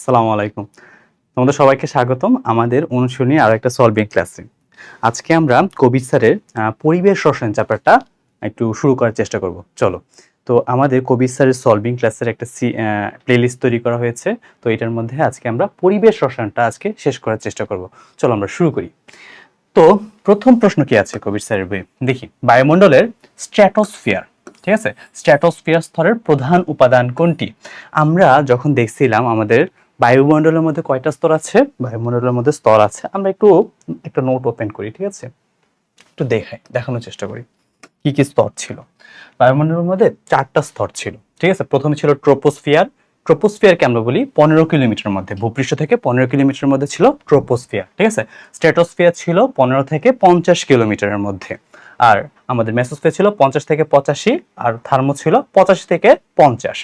আসসালামু আলাইকুম। তোমাদের সবাইকে স্বাগতম আমাদের অনুশীলনী আরো একটা সলভিং ক্লাসে। আজকে আমরা কবির স্যারের পরিবেশ রসায়ন চ্যাপ্টারটা একটু শুরু করার চেষ্টা করব। চলো। তো আমাদের কবির স্যারের সলভিং ক্লাসের একটা প্লেলিস্ট তৈরি করা হয়েছে। তো এটার মধ্যে আজকে আমরা পরিবেশ রসায়নটা আজকে শেষ করার চেষ্টা করব। চলো আমরা শুরু করি। তো প্রথম প্রশ্ন কি আছে কবির স্যারের বইয়ে? দেখি, বায়ুমণ্ডলের স্ট্র্যাটোস্ফিয়ার, ঠিক আছে, স্ট্র্যাটোস্ফিয়ার স্তরের প্রধান উপাদান কোনটি? আমরা যখন দেখছিলাম আমাদের বায়ুমণ্ডলের মধ্যে কয়টা স্তর আছে, বায়ুমণ্ডলের মধ্যে স্তর আছে, আমরা একটু একটা নোট ওপেন করি, ঠিক আছে, একটু দেখানোর চেষ্টা করি কি কি স্তর ছিল। বায়ুমণ্ডলের মধ্যে 4টা স্তর ছিল, ঠিক আছে। প্রথমে ছিল ট্রোপোস্ফিয়ার। ট্রোপোস্ফিয়ারকে আমরা বলি 15 কিলোমিটার মধ্যে, ভূপৃষ্ঠ থেকে 15 কিলোমিটারের মধ্যে ছিল ট্রোপোস্ফিয়ার, ঠিক আছে। স্ট্র্যাটোস্ফিয়ার ছিল 15 থেকে 50 কিলোমিটারের মধ্যে, আর আমাদের মেসোস্ফিয়ার ছিল 50 থেকে 85, আর থার্মো ছিল 85 থেকে 50।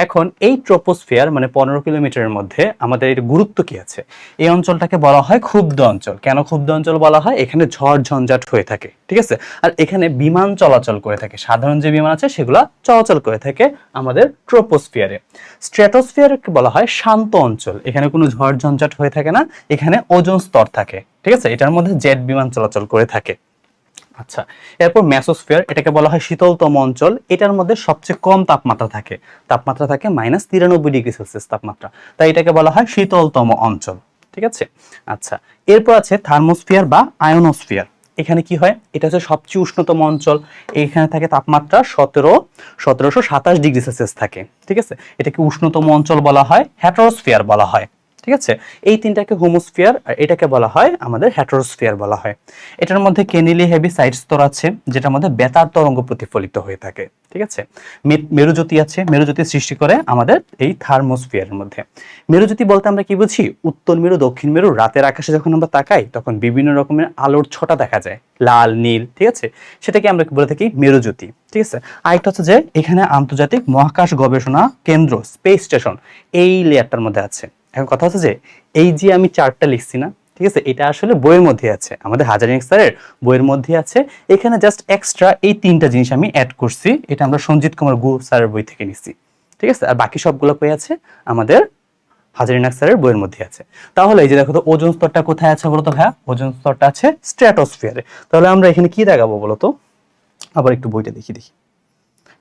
এখন এই ট্রোপোস্ফিয়ার মানে 15 কিলোমিটারের মধ্যে আমাদের এর গুরুত্ব কি আছে? এই অঞ্চলটাকে বলা হয় ক্ষুব্ধ অঞ্চল। কেন ক্ষুব্ধ অঞ্চল বলা হয়? এখানে ঝড় ঝঞ্ঝাট হয়ে থাকে, ঠিক আছে, আর এখানে বিমান চলাচল করে থাকে, সাধারণ যে বিমান আছে সেগুলা চলাচল করে থাকে আমাদের ট্রোপোস্ফিয়ারে। স্ট্র্যাটোস্ফিয়ারকে বলা হয় শান্ত অঞ্চল, এখানে কোনো ঝড় ঝঞ্ঝাট হয়ে থাকে না, এখানে ওজোন স্তর থাকে, ঠিক আছে, এটার মধ্যে জেট বিমান চলাচল করে থাকে। আচ্ছা, এরপর মেসোস্ফিয়ার, এটাকে বলা হয় শীতলতম অঞ্চল, এটার মধ্যে সবচেয়ে কম তাপমাত্রা থাকে, তাপমাত্রা থাকে -93 ডিগ্রি সেলসিয়াস তাপমাত্রা, তাই এটাকে বলা হয় শীতলতম অঞ্চল, ঠিক আছে। আচ্ছা, এরপর আছে থার্মোস্ফিয়ার বা আয়নোস্ফিয়ার। এখানে কি হয়? এটা হচ্ছে সবচেয়ে উষ্ণতম অঞ্চল, এখানে থাকে তাপমাত্রা 1727 ডিগ্রি সেলসিয়াস থাকে, ঠিক আছে, এটাকে উষ্ণতম অঞ্চল বলা হয়, হেটেরোস্ফিয়ার বলা হয়, ঠিক আছে। এই তিনটাকে হোমোস্ফিয়ার, আর এটাকে বলা হয় আমাদের হেটেরোস্ফিয়ার বলা হয়। এটার মধ্যে কেনিলি হেভি সাইড স্তর আছে, যেটার মধ্যে বেতার তরঙ্গ প্রতিফলিত হয়ে থাকে, ঠিক আছে। মেরুজ্যোতি আছে, মেরুজ্যোতি সৃষ্টি করে আমাদের এই থার্মোস্ফিয়ারের মধ্যে। মেরুজ্যোতি বলতে আমরা কি বুঝি? উত্তর মেরু, দক্ষিণ মেরু, রাতের আকাশে যখন আমরা তাকাই তখন বিভিন্ন রকমের আলোর ছটা দেখা যায়, লাল, নীল, ঠিক আছে, সেটাকে আমরা বলে থাকি মেরুজ্যোতি, ঠিক আছে। আরেকটা হচ্ছে যে এখানে আন্তর্জাতিক মহাকাশ গবেষণা কেন্দ্র, স্পেস স্টেশন, এই লেয়ারটার মধ্যে আছে। এখন কথা হচ্ছে যে এই যে আমি চার্টটা লিখছি না, ঠিক আছে, এটা আসলে বইয়ের মধ্যে আছে, আমাদের হাজারিং স্যারের বইয়ের মধ্যে আছে। এখানে জাস্ট এক্সট্রা এই তিনটা জিনিস আমি অ্যাড করছি, এটা আমরা সঞ্জিত কুমার গু স্যারের বই থেকে নিছি, ঠিক আছে। আর বাকি সবগুলো কই আছে? আমাদের হাজারিন স্যারের বইয়ের মধ্যে আছে। তাহলে এই যে দেখো তো ওজোন স্তরটা কোথায় আছে বলতো ভাইয়া? ওজোন স্তরটা আছে স্ট্র্যাটোস্ফিয়ারে। তাহলে আমরা এখানে কি দেখাবো বলতো? আবার একটু বইটা দেখি,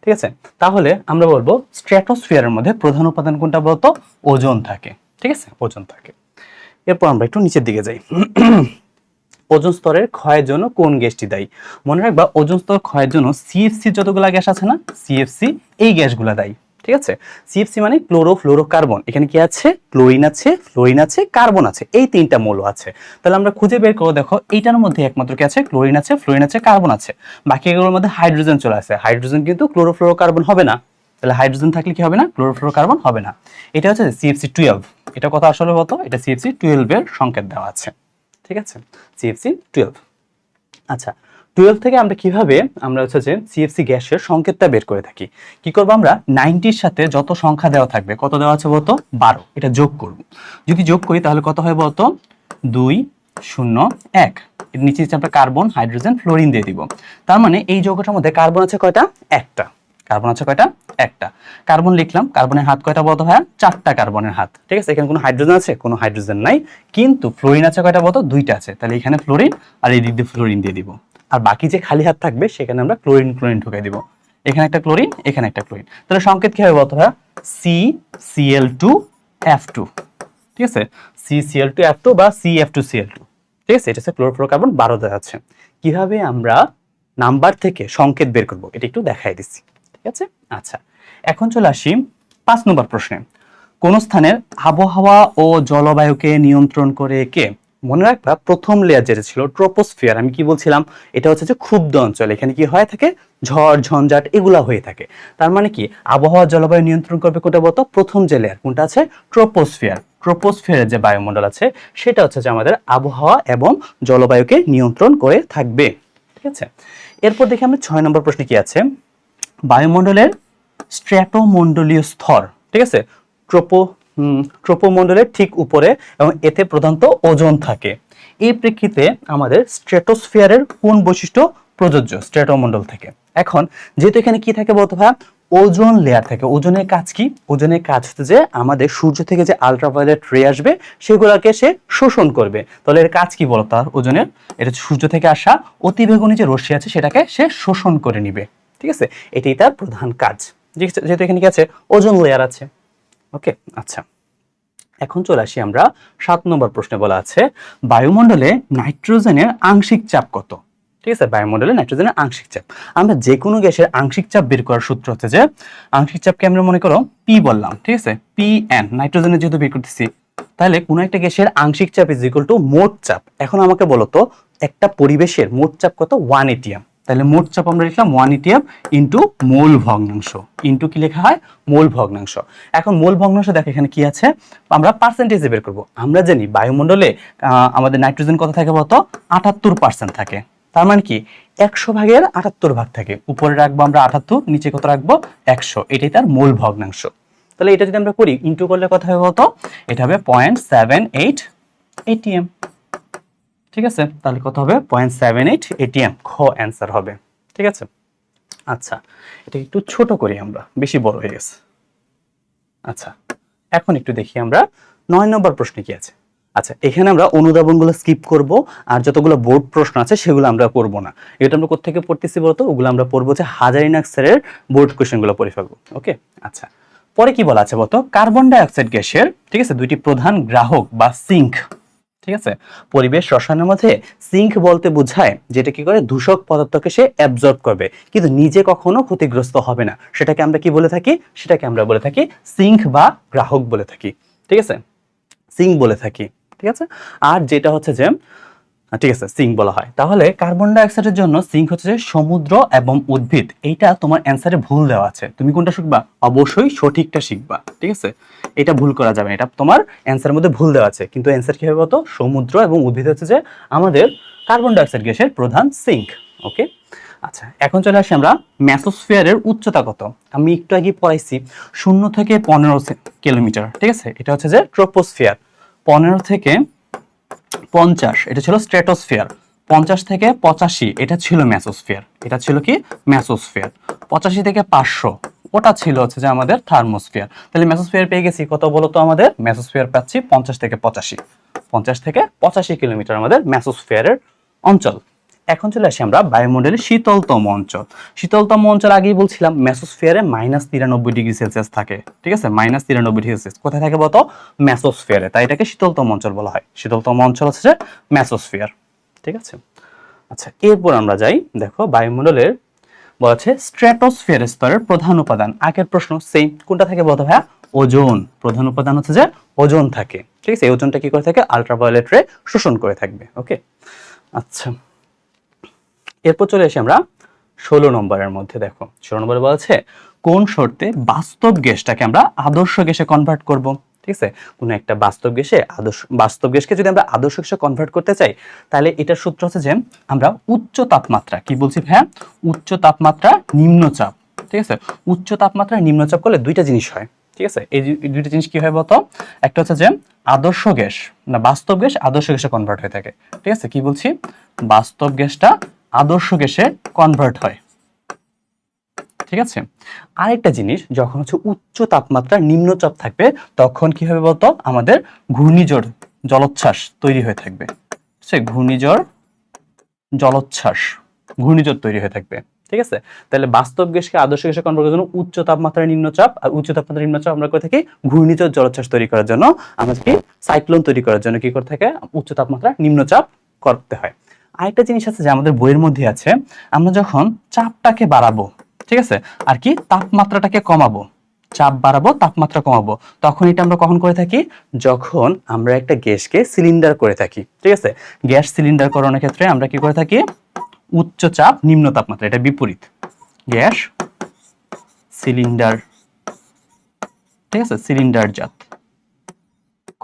ঠিক আছে। তাহলে আমরা বলবো স্ট্র্যাটোস্ফিয়ারের মধ্যে প্রধান উপাদান কোনটা বলতো? ওজোন থাকে, ঠিক আছে, ওজোন থাকে। এরপর আমরা একটু নিচের দিকে যাই। ওজোন স্তরের ক্ষয়ের জন্য কোন গ্যাসটি দায়ী? মনে রাখবা, ওজোন স্তর ক্ষয়ের জন্য সিএফসি যতগুলা গ্যাস আছে না, সিএফসি, এই গ্যাসগুলা দায়ী, ঠিক আছে। সিএফসি মানে ক্লোরোফ্লোরোকার্বন। এখানে কি আছে? ক্লোরিন আছে, ফ্লোরিন আছে, কার্বন আছে, এই তিনটা মৌল আছে। তাহলে আমরা খুঁজে বের করবো, দেখো এইটার মধ্যে একমাত্র কি আছে? ক্লোরিন আছে, ফ্লোরিন আছে, কার্বন আছে, বাকি এগুলোর মধ্যে হাইড্রোজেন চলে আসে। হাইড্রোজেন কিন্তু ক্লোরোফ্লোরোকার্বন হবে না, তাহলে হাইড্রোজেন থাকলে কি হবে না? ক্লোরোফ্লোরোকার্বন হবে না। এটা হচ্ছে CFC12। এটা কথা আসলে বলতো, এটা CFC12 এর সংকেত দেওয়া আছে, ঠিক আছে, CFC12। আচ্ছা, 12 থেকে আমরা কিভাবে আমরা হচ্ছে যে সিএফসি গ্যাসের সংকেতটা বের করে থাকি? কি করব আমরা? 90 এর সাথে যত সংখ্যা দেওয়া থাকবে, কত দেওয়া আছে বলতো? 12, এটা যোগ করব। যদি যোগ করি তাহলে কত হয় বলতো? 2 0 1। এর নিচে আমরা কার্বন, হাইড্রোজেন, ফ্লোরিন দিয়ে দিব। তার মানে এই যৌগটার মধ্যে কার্বন আছে কয়টা? একটা। কার্বন আছে কয়টা? একটা। কার্বন লিখলাম, কার্বনের হাত কয়টা বলতো ভাইয়া? 4টা কার্বনের হাত, ঠিক আছে। এখানে কোনো হাইড্রোজেন আছে? কোনো হাইড্রোজেন নাই, কিন্তু ফ্লোরিন আছে কয়টা বলতো? 2টা আছে, তাহলে এখানে ফ্লোরিন আর এই দিক দিয়ে ফ্লোরিন দিয়ে দিব। আর বাকি যে খালি হাত থাকবে সেখানে আমরা ক্লোরিন ক্লোরিন ঢুকাই দিব। এখানে একটা ক্লোরিন, এখানে একটা ক্লোরিন, তাহলে সংকেত কি হবে বলতো ভাইয়া? CCl2F2, ঠিক আছে, CCl2F2 বা CF2Cl2, ঠিক আছে। এটা হচ্ছে ক্লোরোফ্লোরোকার্বন 12 দেওয়া আছে। কিভাবে আমরা নাম্বার থেকে সংকেত বের করব এটা একটু দেখাই দিচ্ছি, ঠিক আছে। আচ্ছা, এখন চলে আসি 5 নম্বর প্রশ্নে। কোন স্থানের আবহাওয়া ও জলবায়ুকে নিয়ন্ত্রণ করে কে? মনে রাখবা, প্রথম লেয়ার যেটা ছিল ট্রোপোস্ফিয়ার, আমি কি বলছিলাম? এটা হচ্ছে যে ক্ষুব্ধ অঞ্চল, এখানে কি হয়ে থাকে? ঝড় ঝঞ্ঝাট এগুলা হয়ে থাকে। তার মানে কি আবহাওয়া জলবায়ু নিয়ন্ত্রণ করবে কোনটা বলতো? প্রথম যে লেয়ার কোনটা আছে? ট্রোপোস্ফিয়ার। ট্রোপোস্ফিয়ারের যে বায়ুমণ্ডল আছে সেটা হচ্ছে যে আমাদের আবহাওয়া এবং জলবায়ুকে নিয়ন্ত্রণ করে থাকবে, ঠিক আছে। এরপর দেখি আমরা 6 নম্বর প্রশ্নে কি আছে। বায়ুমণ্ডলের স্ট্র্যাটোমণ্ডলীয় স্তর, ঠিক আছে, ট্রোপোমণ্ডলের ঠিক উপরে, এবং এতে প্রধানত ওজোন থাকে। এই প্রেক্ষিতে আমাদের স্ট্র্যাটোস্ফিয়ারের কোন বৈশিষ্ট্য প্রযোজ্য স্ট্র্যাটোমণ্ডল থেকে? এখন যেহেতু এখানে কি থাকে বলতো ভাই? ওজোন লেয়ার থেকে। ওজনের কাজ কি? ওজনের কাজ হচ্ছে যে আমাদের সূর্য থেকে যে আলট্রাভায়োলেট রে আসবে সেগুলোকে সে শোষণ করবে। তাহলে এর কাজ কি বলতো? তার ওজনের, এটা সূর্য থেকে আসা অতিবেগুনি যে রশ্মি আছে সেটাকে সে শোষণ করে নিবে। ঠিক আছে, এটাই তার প্রধান কাজ। যেহেতু এখানে কি আছে? ওজোন লেয়ার আছে। ওকে, আচ্ছা, এখন চলে আসি আমরা 7 নম্বর প্রশ্নে। বলা আছে বায়ুমণ্ডলে নাইট্রোজেনের আংশিক চাপ কত? ঠিক আছে, বায়ুমণ্ডলে নাইট্রোজেনের আংশিক চাপ। আমরা যে কোনো গ্যাসের আংশিক চাপ বের করার সূত্র হচ্ছে যে আংশিক চাপকে আমরা মনে করো পি বললাম। ঠিক আছে, পি এন, নাইট্রোজেনের যেহেতু বের করতেছি, তাহলে কোনো একটা গ্যাসের আংশিক চাপ ইজ ইকুয়াল টু মোট চাপ। এখন আমাকে বলো তো একটা পরিবেশের মোট চাপ কত? 1 এটিএম। তাহলে মোট চাপ আমরা লিখলাম 1 এটিএম ইন্টু মোল ভগ্নাংশ। ইন্টু কি লেখা হয়? মোল ভগ্নাংশ। এখন মোল ভগ্নাংশ দেখো এখানে কি আছে, আমরা পার্সেন্টেজে বের করব। আমরা জানি বায়ুমণ্ডলে আমাদের নাইট্রোজেন কত থাকে বলতো? 78% থাকে। তার মানে কি 100 ভাগের 78 ভাগ থাকে। উপরে রাখবো আমরা 78, নিচে কত রাখবো? 100। এটাই তার মোল ভগ্নাংশ। তাহলে এটা যদি আমরা করি ইন্টু করলে কত হবে বলতো? এটা হবে 0.78 এটিএম। ঠিক আছে, তাহলে কত হবে? 0.78 এটিএম। খ অ্যান্সার হবে। ঠিক আছে, আচ্ছা, এটা একটু ছোট করি আমরা, বেশি বড় হয়ে গেছে। আচ্ছা, এখন একটু দেখি আমরা 9 নম্বর প্রশ্নে কি আছে। আচ্ছা, এখানে আমরা অনুধাবনগুলো স্কিপ করব, আর যতগুলো বোর্ড প্রশ্ন আছে সেগুলো আমরা করব না। এটা আমরা কোত্থেকে পড়তেছি বলতো? ওগুলো আমরা পড়বো যে হাজারিনাক স্যারের বোর্ড কোশ্চেনগুলো পড়ে ফেলবো। ওকে, আচ্ছা, পরে কি বলা আছে বলতো? কার্বন ডাই অক্সাইড গ্যাসের, ঠিক আছে, দুইটি প্রধান গ্রাহক বা সিঙ্ক। ঠিক আছে, পরিবেশ রসায়নের মধ্যে সিঙ্ক বলতে বোঝায় যেটা কি করে? দূষক পদার্থকে সে অ্যাবজর্ব করবে কিন্তু নিজে কখনো ক্ষতিগ্রস্ত হবে না। সেটাকে আমরা কি বলে থাকি? সেটাকে আমরা বলে থাকি সিঙ্ক বা গ্রাহক বলে থাকি। ঠিক আছে, সিঙ্ক বলে থাকি। ঠিক আছে, আর যেটা হচ্ছে যে ঠিক আছে, সিঙ্ক বলা হয়। তাহলে কার্বন ডাই অক্সাইডের জন্য সিঙ্ক হচ্ছে যে সমুদ্র এবং উদ্ভিদ। এইটা তোমার অ্যান্সারে ভুল দেওয়া আছে, তুমি কোনটা শিখবা? অবশ্যই সঠিকটা শিখবা। ঠিক আছে, এটা ভুল করা যাবে না, এটা তোমার অ্যান্সারের মধ্যে ভুল দেওয়া আছে। কিন্তু অ্যান্সার কি হবে বলতো? সমুদ্র এবং উদ্ভিদ হচ্ছে যে আমাদের কার্বন ডাই অক্সাইড গ্যাসের প্রধান সিঙ্ক। ওকে, আচ্ছা, এখন চলে আসি আমরা মেসোস্ফিয়ারের উচ্চতা কত। আমি একটু আগে পড়াইছি 0 থেকে 15 কিলোমিটার। ঠিক আছে, এটা হচ্ছে যে ট্রোপোস্ফিয়ার। 15 থেকে 50 এটা ছিল স্ট্র্যাটোস্ফিয়ার। 50 থেকে 85 এটা ছিল মেসোস্ফিয়ার। এটা ছিল কি? মেসোস্ফিয়ার। 85 থেকে 500 ওটা ছিল হচ্ছে যে আমাদের থার্মোস্ফিয়ার। তাহলে মেসোস্ফিয়ার পেয়ে গেছি কত বলো তো? আমাদের মেসোস্ফিয়ার পাচ্ছি 50 থেকে 85। 50 থেকে 85 কিলোমিটার আমাদের মেসোস্ফিয়ারের অঞ্চল। এখন চলে আসি আমরা বায়ুমণ্ডলের শীতলতম অঞ্চল। শীতলতম অঞ্চল আগেই বলছিলাম মেসোস্ফিয়ারে -93°C থাকে। ঠিক আছে, -93°C কোথায় থাকে বলতো? মেসোস্ফিয়ারে। তাই এটাকে শীতলতম অঞ্চল বলা হয়। শীতলতম অঞ্চল হচ্ছে যে মেসোস্ফিয়ার। ঠিক আছে, আচ্ছা, এরপর আমরা যাই। দেখো বায়ুমণ্ডলের বলা আছে স্ট্র্যাটোস্ফিয়ার স্তরের প্রধান উপাদান। আগের প্রশ্ন সেম, কোনটা থাকে বলতো ভাইয়া? ওজোন। প্রধান উপাদান হচ্ছে যে ওজোন থাকে। ঠিক আছে, এই ওজোনটা কি করে থাকে? আলট্রাভায়োলেট রে শোষণ করে থাকবে। ওকে, আচ্ছা, এরপর চলে আসি আমরা 16 নম্বরের মধ্যে। দেখো 16 নম্বরে বলা আছে কোন শর্তে বাস্তব গ্যাসটাকে আমরা আদর্শ গ্যাসে কনভার্ট করব। ঠিক আছে, কোন একটা বাস্তব গ্যাসকে যদি আমরা আদর্শ গ্যাসে কনভার্ট করতে চাই, তাহলে এটার সূত্র হচ্ছে যে আমরা উচ্চ তাপমাত্রা, কি বলছি ভাইয়া? উচ্চ তাপমাত্রা নিম্নচাপ। ঠিক আছে, উচ্চ তাপমাত্রা নিম্নচাপ করলে দুইটা জিনিস হয়। ঠিক আছে, এই দুইটা জিনিস কি হয় বলতো? একটা হচ্ছে যে আদর্শ গ্যাস, না বাস্তব গ্যাস আদর্শ গ্যাসে কনভার্ট হয়ে থাকে। ঠিক আছে, কি বলছি? বাস্তব গ্যাসটা আদর্শ গ্যাসে কনভার্ট হয়। ঠিক আছে, আরেকটা জিনিস, যখন হচ্ছে উচ্চ তাপমাত্রা নিম্নচাপ থাকবে তখন কি হবে বলতো? আমাদের ঘূর্ণিঝড় জলোচ্ছ্বাস তৈরি হয়ে থাকবে। ঘূর্ণিঝড় জলোচ্ছ্বাস, ঘূর্ণিঝড় তৈরি হয়ে থাকবে। ঠিক আছে, তাহলে বাস্তব গ্যাসকে আদর্শ গ্যাসে কনভার্ট করার জন্য উচ্চ তাপমাত্রা নিম্নচাপ, আর উচ্চ তাপমাত্রা নিম্নচাপ আমরা করে থাকি ঘূর্ণিঝড় জলোচ্ছ্বাস তৈরি করার জন্য। আমরা কি সাইক্লোন তৈরি করার জন্য কি করে থাকে? উচ্চ তাপমাত্রা নিম্নচাপ করতে হয়। আরেকটা জিনিস আছে যে আমাদের বইয়ের মধ্যে আছে, আমরা যখন চাপটাকে বাড়াবো, ঠিক আছে, আর কি তাপমাত্রাটাকে কমাবো, চাপ বাড়াবো তাপমাত্রা কমাবো, তখন এটা আমরা কখন করে থাকি? যখন আমরা একটা গ্যাসকে সিলিন্ডার করে থাকি। ঠিক আছে, গ্যাস সিলিন্ডার করানোর ক্ষেত্রে আমরা কি করে থাকি? উচ্চ চাপ নিম্ন তাপমাত্রা, এটা বিপরীত। গ্যাস সিলিন্ডার, ঠিক আছে, সিলিন্ডারজাত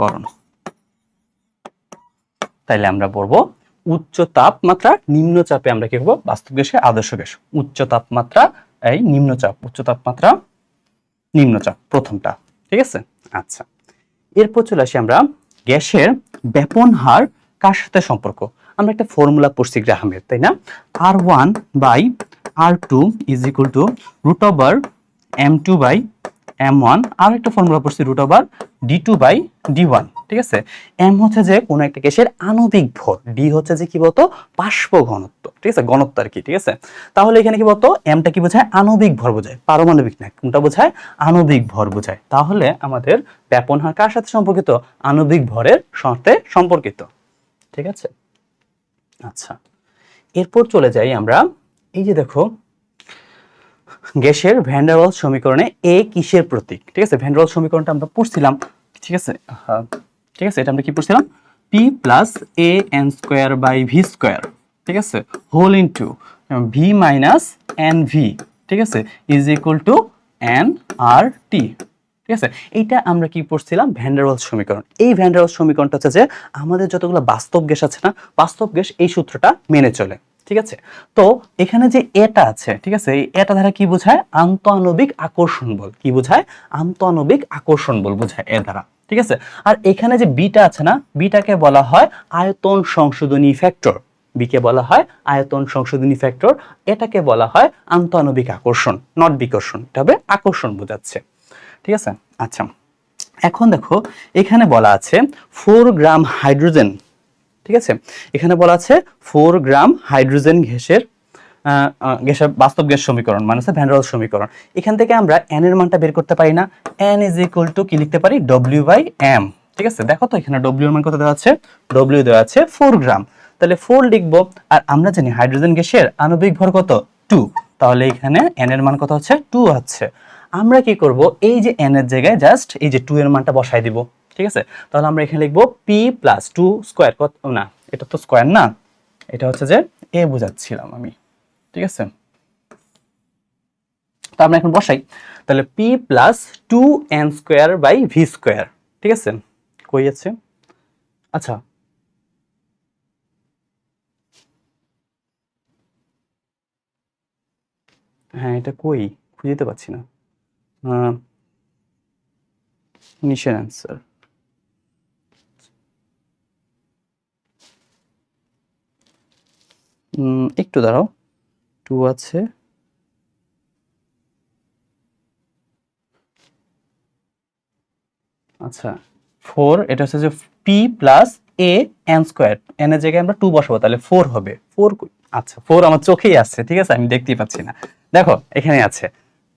করণ। তাইলে আমরা বলবো উচ্চ তাপমাত্রা নিম্ন চাপে আমরা কি করবো? বাস্তব গ্যাসে আদর্শ গ্যাস। উচ্চ তাপমাত্রা এই নিম্নচাপ, উচ্চ তাপমাত্রা নিম্নচাপ, প্রথমটা। ঠিক আছে, আচ্ছা, এরপর চলে আসি আমরা গ্যাসের ব্যাপন হার কার সাথে সম্পর্ক। আমরা একটা ফর্মুলা পড়ছি গ্রাহামের, তাই না? R1/R2 = √/, m2/m1, আর একটা ফর্মুলা পড়ছি √d2/d1। ঠিক আছে, m হচ্ছে যে কোন একটা গ্যাসের আণবিক ভর, d হচ্ছে যে কি বলতো বাষ্প ঘনত্ব, ঠিক আছে, ঘনত্ব আর কি। ঠিক আছে, তাহলে এখানে কি বলতো mটা কি বোঝায়, আণবিক ভর বোঝায়, পারমাণবিক না, কোনটা বোঝায়, আণবিক ভর বোঝায়। তাহলে আমাদের ব্যাপন হার কার সাথে সম্পর্কিত, আণবিক ভরের সাথে সম্পর্কিত। ঠিক আছে, আচ্ছা এরপর চলে যাই আমরা, এই যে দেখো গ্যাসের ভ্যান ডার ওয়ালস সমীকরণে এ কিসের প্রতীক। ঠিক আছে, ভ্যান ডার ওয়ালস সমীকরণটা আমরা পড়ছিলাম। ঠিক আছে, ঠিক আছে, এটা আমরা কি পড়ছিলাম, p plus a n square by v square, ঠিক আছে, whole into v minus n v, ঠিক আছে, is equal to n r টি। ঠিক আছে, এইটা আমরা কি পড়ছিলাম, ভ্যান ডার ওয়ালস সমীকরণ। এই ভ্যান ডার ওয়ালস সমীকরণটা হচ্ছে যে আমাদের যতগুলো বাস্তব গ্যাস আছে না, বাস্তব গ্যাস এই সূত্রটা মেনে চলে। ঠিক আছে, তো এখানে যে এটা আছে, ঠিক আছে, এই এটা দ্বারা কি বোঝায়, আন্তঃআণবিক আকর্ষণ বল। কি বোঝায়, আন্তঃআণবিক আকর্ষণ বল বোঝায় এর দ্বারা। ঠিক আছে, আর এখানে যে বিটা আছে না, বিটাকে বলা হয় আয়তন সংশোধনী ফ্যাক্টর। বিকে বলা হয় আয়তন সংশোধনী ফ্যাক্টর, এটাকে বলা হয় আন্তঃআণবিক আকর্ষণ, নট বিকর্ষণ, তবে আকর্ষণ বোঝাচ্ছে। ঠিক আছে, আচ্ছা এখন দেখো এখানে বলা আছে 4 গ্রাম হাইড্রোজেন। ঠিক আছে, এখানে বলা আছে 4 গ্রাম হাইড্রোজেন গ্যাসের বাস্তব গ্যাস সমীকরণ, মানে হচ্ছে ভ্যান ডার ওয়ালস সমীকরণ। এখান থেকে আমরা n এর মানটা বের করতে পারি না, n ইজ ইকুয়াল টু কি লিখতে পারি, w/m। ঠিক আছে, দেখো তো এখানে w এর মান কত দেওয়া আছে, w দেওয়া আছে 4 গ্রাম, তাহলে 4 লিখবো। আর আমরা জানি হাইড্রোজেন গ্যাসের আণবিক ভর কত, 2, তাহলে এখানে n এর মান কত হচ্ছে, 2 হচ্ছে। আমরা কি করব, এই যে n এর জায়গায় জাস্ট এই যে 2 এর মানটা বসাই দিব। ঠিক আছে, তাহলে আমরা এখানে লিখবো p প্লাস 2 স্কোয়ার, কত না, এটা তো স্কোয়ার না, এটা হচ্ছে যে a বোঝাচ্ছিলাম আমি। ঠিক আছে, তো আমরা এখন বসাই, তাহলে p plus 2n square by v square. ঠিক আছে, কই আছে, আচ্ছা হ্যাঁ এটা কই, খুঁজে দিতে পারছি না, নিচের অ্যান্সার, একটু দাঁড়াও, 2 আছে, আচ্ছা 4, এটা হচ্ছে যে P plus a n square, N এর জায়গায় আমরা 2 বসাবো, তাহলে 4 হবে। 4, আচ্ছা 4 আমার চোখেই আছে, ঠিক আছে, আমি দেখতেই পাচ্ছি না, দেখো এখানে আছে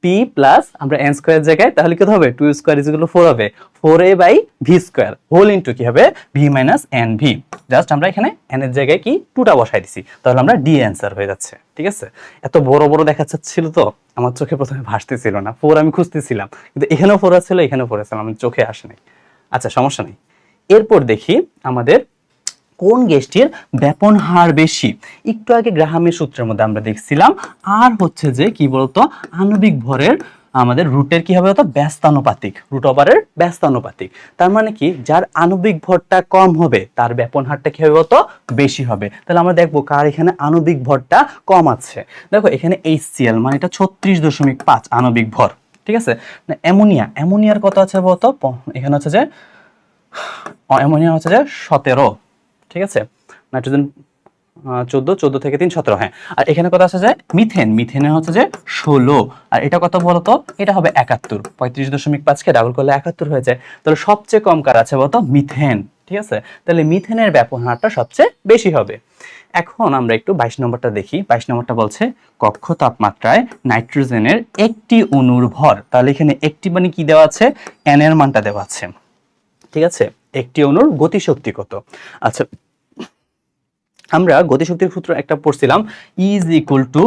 পি প্লাস আমরা এন স্কোয়ার জায়গায়, তাহলে কত হবে, 2 স্কোয়ার ইজ ইকুয়াল টু 4 হবে, 4a by v square whole into কি হবে, v minus n v. Just আমরা এখানে এন এর জায়গায় কি 2টা বসাই দিছি, তাহলে আমরা ডি অ্যান্সার হয়ে যাচ্ছে। ঠিক আছে, এত বড় বড় দেখা যাচ্ছিল তো আমার চোখে প্রথমে ভাসতেছিল না, 4 আমি খুঁজতেছিলাম, কিন্তু এখানেও 4 ছিল, এখানেও 4 ছিল, আমার চোখে আসে নাই। আচ্ছা সমস্যা নেই, এরপর দেখি আমাদের কোন গ্যাসটির ব্যাপন হার বেশি। একটু আগে গ্রাহামের সূত্রের মধ্যে আমরা দেখছিলাম, আর হচ্ছে যে কি বলতো, আণবিক ভরের আমাদের রুটের কি হবে, হতো ব্যস্তানুপাতিক, রুট ওভারের ব্যস্তানুপাতিক। তার মানে কি, যার আণবিক ভরটা কম হবে তার ব্যাপন হারটা কি হবে, হতো বেশি হবে। তাহলে আমরা দেখবো কার এখানে আণবিক ভরটা কম আছে। দেখো এখানে HCl মানে এটা 36.5 আণবিক ভর। ঠিক আছে, অ্যামোনিয়া, অ্যামোনিয়ার কত আছে বলতো, এখানে হচ্ছে যে অ্যামোনিয়া হচ্ছে যে 17। ঠিক আছে, নাইট্রোজেন 14 থেকে 3 17, হ্যাঁ। আর এখানে কত আছে যে মিথেন, মিথেনে হচ্ছে যে 16, আর এটা কত বলতো, এটা হবে 71, 35.5 কে ডাবল করলে 71 হয়ে যায়। তাহলে সবচেয়ে কম কার আছে বলতো, মিথেন। ঠিক আছে, তাহলে মিথেনের ব্যাপন হারটা সবচেয়ে বেশি হবে। এখন আমরা একটু 22 নম্বরটা দেখি। 22 নম্বরটা বলছে কক্ষ তাপমাত্রায় নাইট্রোজেনের একটি অণুর ভর, তাহলে এখানে একটি মানে কি দেওয়া আছে, n এর মানটা দেওয়া আছে। ঠিক আছে, একটি অণুর গতিশক্তি কত। আচ্ছা আমরা গতিশক্তির সূত্র একটা পড়ছিলাম, ইজ ইকুয়াল টু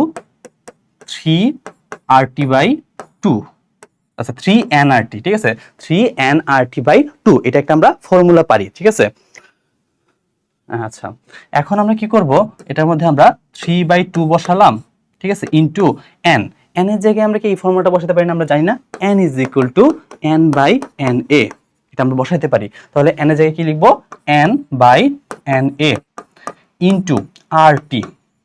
3RT/2। আচ্ছা 3nRT, ঠিক আছে, 3nRT/2, এটা একটা আমরা ফর্মুলা পারি। ঠিক আছে, আচ্ছা এখন আমরা কি করব, এটার মধ্যে আমরা 3/2 বসালাম, ঠিক আছে, ইনটু n, n এর জায়গায় আমরা কি এই ফর্মুলাটা বসাতে পারি না, আমরা জানি না, n is equal two n/na, এটা আমরা বসাইতে পারি। তাহলে n এর জায়গায় কি লিখবো, n/na ইনটু RT।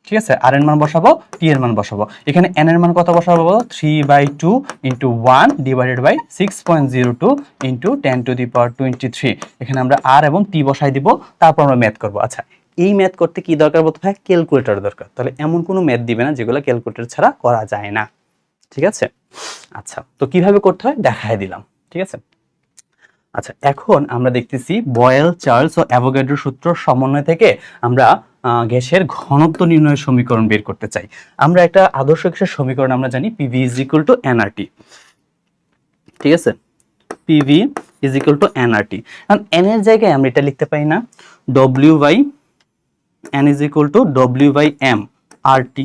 ঠিক আছে, আর এর মান বসাবো, টি এর মান বসাবো। এখানে n এর মান কত বসাবো, 3/2 ইনটু 1 ডিভাইডেড বাই 6.02 ইনটু 10⁻23। এখানে আমরা আর এবং টি বসাই দিব, তারপর আমরা ম্যাথ করব। আচ্ছা এই ম্যাথ করতে কি দরকার বলতে হয়, ক্যালকুলেটর দরকার। তাহলে এমন কোনো ম্যাথ দিবে না যেগুলো ক্যালকুলেটর ছাড়া করা যায় না। ঠিক আছে। আচ্ছা, তো কিভাবে করতে হয় দেখায় দিলাম। ঠিক আছে। আচ্ছা, এখন আমরা দেখতেছি বয়েল, চার্লস ও অ্যাভোগাড্রো সূত্র সমন্বয় থেকে আমরা গ্যাসের ঘনত্ব নির্ণয়ের সমীকরণ বের করতে চাই। আমরা একটা আদর্শ গ্যাসের সমীকরণ আমরা জানি PV is equal to NRT. ঠিক আছে, PV is equal to NRT. কারণ এন এর জায়গায় আমরা এটা লিখতে পারি না W by N is equal to W by M R টি।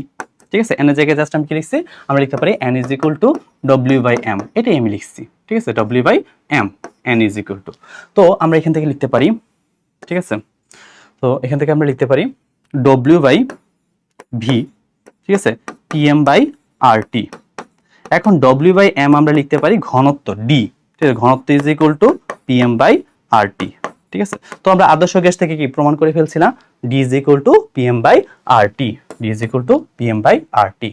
ঠিক আছে, এন এর জায়গায় জাস্ট আমি কি লিখছি, আমরা লিখতে পারি N is equal to W by m, এটাই আমি লিখছি। ঠিক আছে, W by m, n is equal to. তো আমরা এখান থেকে লিখতে পারি, ঠিক আছে, তো এখান থেকে আমরা লিখতে পারি ডব্লিউ বাই ভি, ঠিক আছে, টিএম বাই আর টি। এখন ডব্লিউ বাই এম আমরা লিখতে পারি ঘনত্ব ডি, ঠিক আছে, ঘনত্ব is equal to PM by R টি। ঠিক আছে, তো আমরা আদর্শ গ্যাস থেকে কি প্রমাণ করে ফেলছি না, D is equal to PM by R T, D is equal to PM by R T.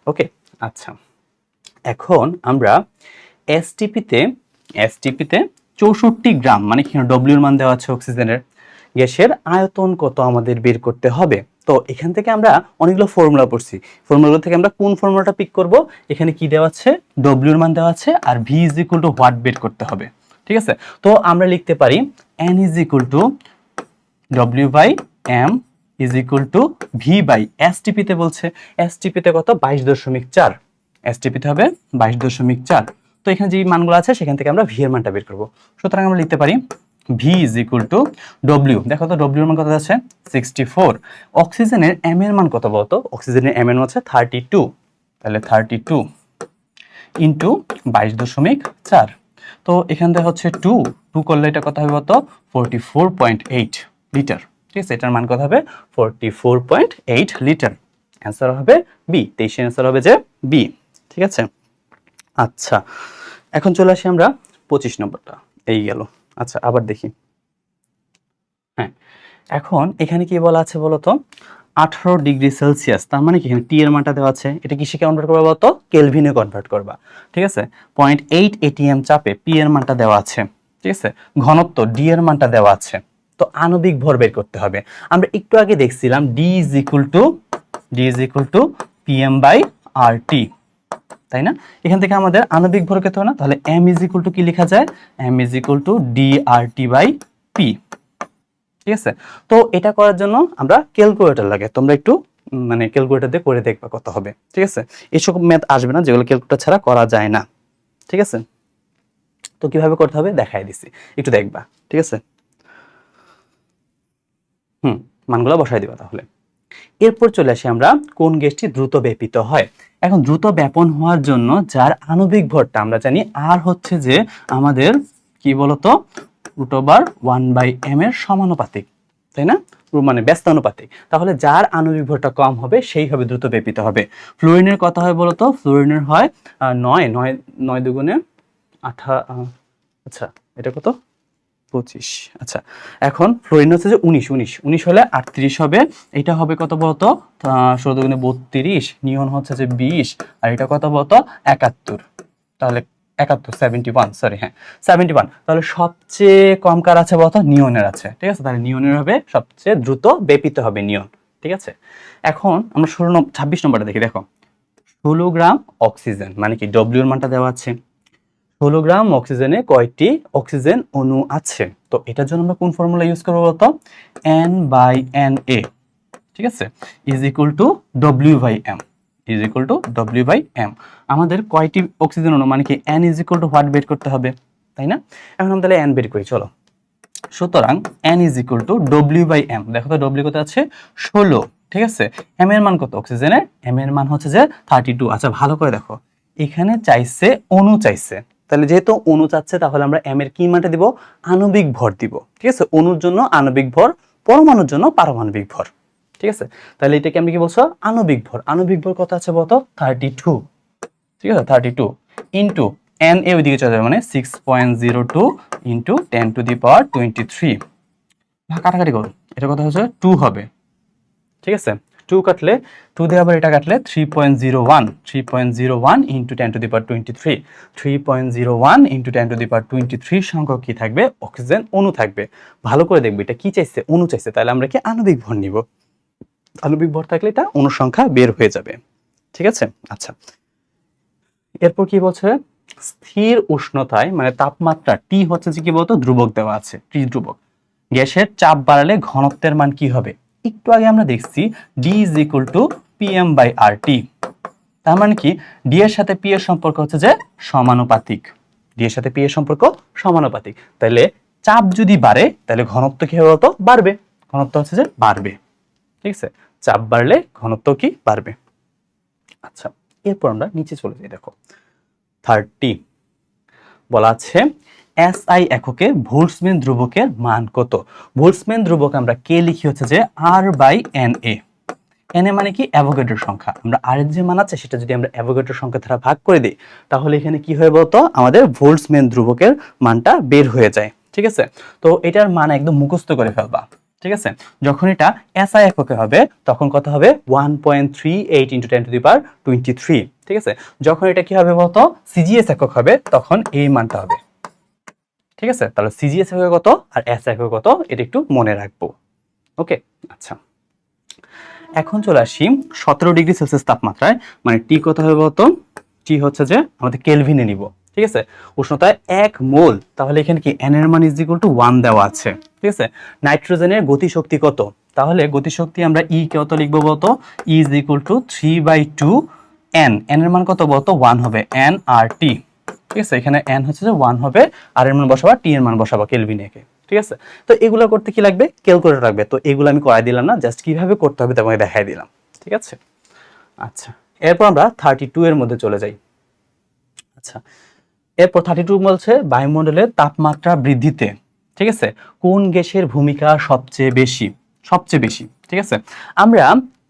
Okay, আচ্ছা, এখন আমরা এসটিপিতে 64 গ্রাম, মানে কি ডব্লিউর মান দেওয়া আছে অক্সিজেনের, গ্যাসের আয়তন কত আমাদের বের করতে হবে। তো এখান থেকে আমরা অনেকগুলো ফর্মুলা পড়ছি, ফর্মুলাগুলো থেকে আমরা কোন ফর্মুলাটা পিক করব, এখানে কি দেওয়া আছে, ডব্লিউর মান দেওয়া আছে আর V is equal to what বের করতে হবে। ঠিক আছে, তো আমরা লিখতে পারি N is equal to W by M is equal to V by এসটিপিতে বলছে, এসটিপিতে কত 22.4, এসটিপিতে হবে 22.4। তো এখানে যে মানগুলো আছে সেখান থেকে আমরা ভি এর মানটা বের করব। সুতরাং আমরা লিখতে পারি V is equal to W, দেখো তো ডব্লিউ এর মান কত আছে 64, অক্সিজেনের এম এর মান কত বলতো, অক্সিজেনের এম এর মান হচ্ছে 32, তাহলে 32 ইন্টু 22.4। তো এখান থেকে হচ্ছে 2 করলে এটা কত হবে বলতো 44.8 লিটার। ঠিক আছে, এটার মান কত হবে 44.8 লিটার। অ্যান্সার হবে বি, 23 অ্যান্সার হবে যে বি। ঠিক আছে, আচ্ছা, এখন চলে আসি আমরা 25 নম্বরটা, এই গেল। আচ্ছা, আবার দেখি, হ্যাঁ, এখন এখানে কি বলা আছে বলতো 18 ডিগ্রি সেলসিয়াস, তার মানে কি এখানে টি এর মানটা দেওয়া আছে, এটা কিসে কনভার্ট করবা বলতো, কেলভিনে কনভার্ট করবা। ঠিক আছে, 0.8 এটিএম চাপে পি এর মানটা দেওয়া আছে। ঠিক আছে, ঘনত্ব ডি এর মানটা দেওয়া আছে। তো আণবিক ভর বের করতে হবে। আমরা একটু আগে দেখছিলাম D is equal to PM by R T, তাই না? এখান থেকে আমাদের আণবিক ভর কত না, তাহলে এম ইজ ইকুয়াল টু কি লেখা যায়, m is equal to d r t by p. ঠিক আছে, তো এটা করার জন্য আমরা ক্যালকুলেটর লাগে, তোমরা একটু মানে ক্যালকুলেটর দিয়ে করে দেখবা কত হবে। ঠিক আছে, এইসব ম্যাথ আসবে না যেগুলো ক্যালকুলেটর ছাড়া করা যায় না। ঠিক আছে, তো কিভাবে করতে হবে দেখাই দিছি, একটু দেখবা। ঠিক আছে, মানগুলো বসাই দিবা তাহলে। এরপর চলে আসি আমরা কোন গ্যাসটি দ্রুত ব্যাপিত হয়। এখন দ্রুত ব্যাপন হওয়ার জন্য যার আণবিক ভরটা আমরা জানি আর হচ্ছে যে আমাদের কি বলতো √1/m এর সমানুপাতিক, তাই না, মানে ব্যস্তানুপাতিক। তাহলে যার আণবিক ভরটা কম হবে সেই হবে দ্রুত ব্যাপিত হবে। ফ্লোরিনের কত হয় বলতো, ফ্লোরিনের হয় 9 দুগুণে 18, আচ্ছা এটা কত 25। আচ্ছা, এখন ফ্লোরিন হচ্ছে যে 19 হলে 38 হবে, এটা হবে কত বলতো 16 দুগুণে 32, নিয়ন হচ্ছে যে 20, আর এটা কত বলতো 71, তাহলে 71 সরি, হ্যাঁ 71। তাহলে সবচেয়ে কম কার আছে বলতো, নিয়নের আছে। ঠিক আছে, তাহলে নিয়নের হবে সবচেয়ে দ্রুত ব্যাপিত হবে নিয়ন। ঠিক আছে, এখন আমরা 26 নম্বরটা দেখি, দেখো 16 গ্রাম অক্সিজেন, মানে কি ডব্লিউ এর মানটা দেওয়া আছে, 16 গ্রাম অক্সিজেনে কয়টি অক্সিজেন অণু আছে। তো এটার জন্য আমরা কোন ফর্মুলা ইউজ করবো বলতো, N/Na, ঠিক আছে, is equal two W/m, is equal two W/m। আমাদের কয়টি অক্সিজেন অণু, মানে কি N is equal to what বের করতে হবে, তাই না? এখন আমরা তাহলে N বের করি, চলো। সুতরাং N is equal two W/m, দেখো তো W কত আছে 16, ঠিক আছে, m এর মান কত অক্সিজেনের, m এর মান হচ্ছে যে 32। আচ্ছা, ভালো করে দেখো, এখানে চাইছে অণু চাইছে, তাহলে যেহেতু অণু চাচ্ছে তাহলে আমরা m এর কি মানটা দিব, আণবিক ভর দিব। ঠিক আছে, অণুর জন্য আণবিক ভর, পরমাণুর জন্য পারমাণবিক ভর। ঠিক আছে, তাহলে এটাকে আমি কি বলছো, আণবিক ভর। আণবিক ভর কত আছে বলতো 32। ঠিক আছে, 32 ইন্টু n এ ওইদিকে চলে যাবে, মানে 6.02 ইন্টু 10⁻23। কাটাকাটি করো, এটা কত হচ্ছে 2 হবে। ঠিক আছে, 2 কাটলে 2 দিয়ে আবার এটা কাটলে 3.01 ইন্টু 10⁻23, 3.01 ইন্টু 10⁻23 সংখ্যক কি থাকবে, অক্সিজেন অণু থাকবে। ভালো করে দেখবে এটা কি চাইছে, অণু চাইছে, তাহলে আমরা কি আণবিক ভর নিব, আণবিক ভর থাকলে এটা অণু সংখ্যা বের হয়ে যাবে। ঠিক আছে, আচ্ছা, এরপর কি বলছে, স্থির উষ্ণতায় মানে তাপমাত্রা টি হচ্ছে যে কি বলতো ধ্রুবক দেওয়া আছে, টি ধ্রুবক। গ্যাসের চাপ বাড়ালে ঘনত্বের মান কি হবে? একটু আগে আমরা দেখছি D is equal to PM by R T. তার মানে কি ডি এর সাথে পি এর সম্পর্ক হচ্ছে যে সমানুপাতিক, ডি এর সাথে পি এর সম্পর্ক সমানুপাতিক। তাহলে চাপ যদি বাড়ে তাহলে ঘনত্ব কি হবে বলতো? বাড়বে। ঘনত্ব হচ্ছে যে বাড়বে, ঠিক আছে? চাপ বাড়লে ঘনত্ব কি বাড়বে। আচ্ছা, এরপর আমরা নিচে চলে যাই। দেখো 30 বলা আছে এসআই এককে বোল্টজম্যান ধ্রুবকের মান কত? বোল্টজম্যান ধ্রুবক আমরা কে লিখি হচ্ছে যে R by N A. N A মানে কি অ্যাভোগাড্রো সংখ্যা। আমরা আর এর যে মান আছে সেটা যদি আমরা অ্যাভোগাড্রো সংখ্যা দ্বারা ভাগ করে দিই তাহলে এখানে কি হয় বলতো? আমাদের বোল্টজম্যান ধ্রুবকের মানটা বের হয়ে যায়, ঠিক আছে? তো এটার মান একদম মুখস্থ করে ফেলবা, ঠিক আছে? যখন এটা এসআই এককে হবে তখন কত হবে? 1.38 × 10⁻23, ঠিক আছে? যখন এটা কি হবে বলতো? সিজিএস একক হবে তখন এই মানটা হবে, ঠিক আছে? তাহলে সিজিএস একক কত আর এস একক কত এটা একটু মনে রাখবো। ওকে, আচ্ছা। এখন চলে আসি 17°C তাপমাত্রায়, মানে টি কত হবে বলতো? টি হচ্ছে যে আমাদের কেলভিনে নিব, ঠিক আছে? উষ্ণতায় 1 মোল, তাহলে এখানে কি এন এর মান ইজ ইকুয়াল টু 1 দেওয়া আছে, ঠিক আছে? নাইট্রোজেনের গতিশক্তি কত? তাহলে গতিশক্তি আমরা ই কত লিখবো বলতো? E is equal to 3/2 N. N এর মান কত বলতো? 1 হবে, এন আর টি, ঠিক আছে? এখানে এন হচ্ছে যে 1 হবে, আর এর মান বসাবা, টি এর মান বসাবা কেলভিনে, ঠিক আছে? তো এগুলো করতে কি লাগবে? ক্যালকুলেটর লাগবে। তো এগুলো আমি করাই দিলাম না, জাস্ট কিভাবে করতে হবে তোমাকে দেখাই দিলাম, ঠিক আছে? আচ্ছা, এরপর আমরা 32 এর মধ্যে চলে যাই। আচ্ছা, এরপর 32 বলছে বায়ুমণ্ডলের তাপমাত্রা বৃদ্ধিতে, ঠিক আছে, কোন গ্যাসের ভূমিকা সবচেয়ে বেশি? সবচেয়ে বেশি, ঠিক আছে? আমরা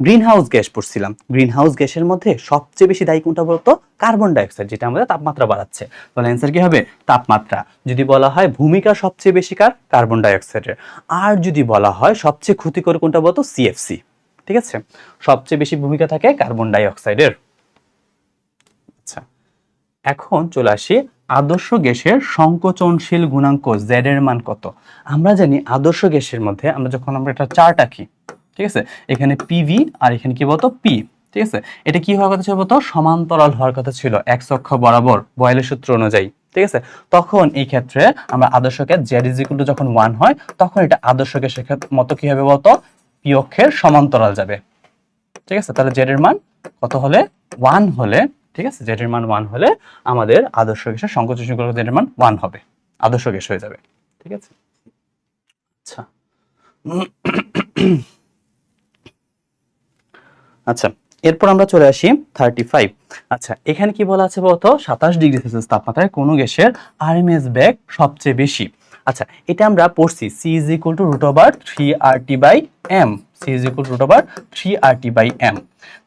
গ্রিন হাউস গ্যাস পড়ছিলাম। গ্রিন হাউস গ্যাসের মধ্যে সবচেয়ে বেশি দায়ী কোনটা বলতো? কার্বন ডাইঅক্সাইড, যেটা আমাদের তাপমাত্রা বাড়াচ্ছে। তাহলে অ্যান্সার কি হবে? তাপমাত্রা। যদি বলা হয় ভূমিকা সবচেয়ে বেশি কার? কার্বন ডাইঅক্সাইডের। আর যদি বলা হয় সবচেয়ে ক্ষতিকর কোনটা বলতো? সিএফসি, ঠিক আছে? সবচেয়ে বেশি ভূমিকা থাকে কার্বন ডাইঅক্সাইডের। আচ্ছা, এখন চলে আসি আদর্শ গ্যাসের সংকোচনশীল গুণাঙ্ক জেড এর মান কত? আমরা জানি আদর্শ গ্যাসের মধ্যে আমরা যখন আমরা একটা চার্ট আঁকি, ঠিক আছে, এখানে পিভি আর এখানে কি বলতো? পি, ঠিক আছে? এটা কি হওয়ার কথা ছিল বলতো? সমান্তরাল হওয়ার কথা ছিল এক্স অক্ষ বরাবর বয়েলের সূত্র অনুযায়ী, ঠিক আছে? তখন এই ক্ষেত্রে আমরা আদর্শ gas Z is equal two যখন 1 হয় তখন এটা আদর্শ গ্যাসের মতো কি হবে বলতো? পি অক্ষের সমান্তরাল যাবে, ঠিক আছে? তাহলে জেড এর মান কত হলে? 1 হলে, ঠিক আছে, জেড এর মান 1 হলে আমাদের আদর্শ গ্যাসের সংকোচনশীল গুণাঙ্ক জেড এর মান 1 হবে, আদর্শ গ্যাস হয়ে যাবে, ঠিক আছে? আচ্ছা, আচ্ছা, এরপর আমরা চলে আসি 35। আচ্ছা, এখানে কি বলা আছে বলতো? 27°C তাপমাত্রায় কোন গ্যাসের আরএমএস বেগ সবচেয়ে বেশি? আচ্ছা, এটা আমরা পড়ছি C = √3RT/m, C = √3RT/m।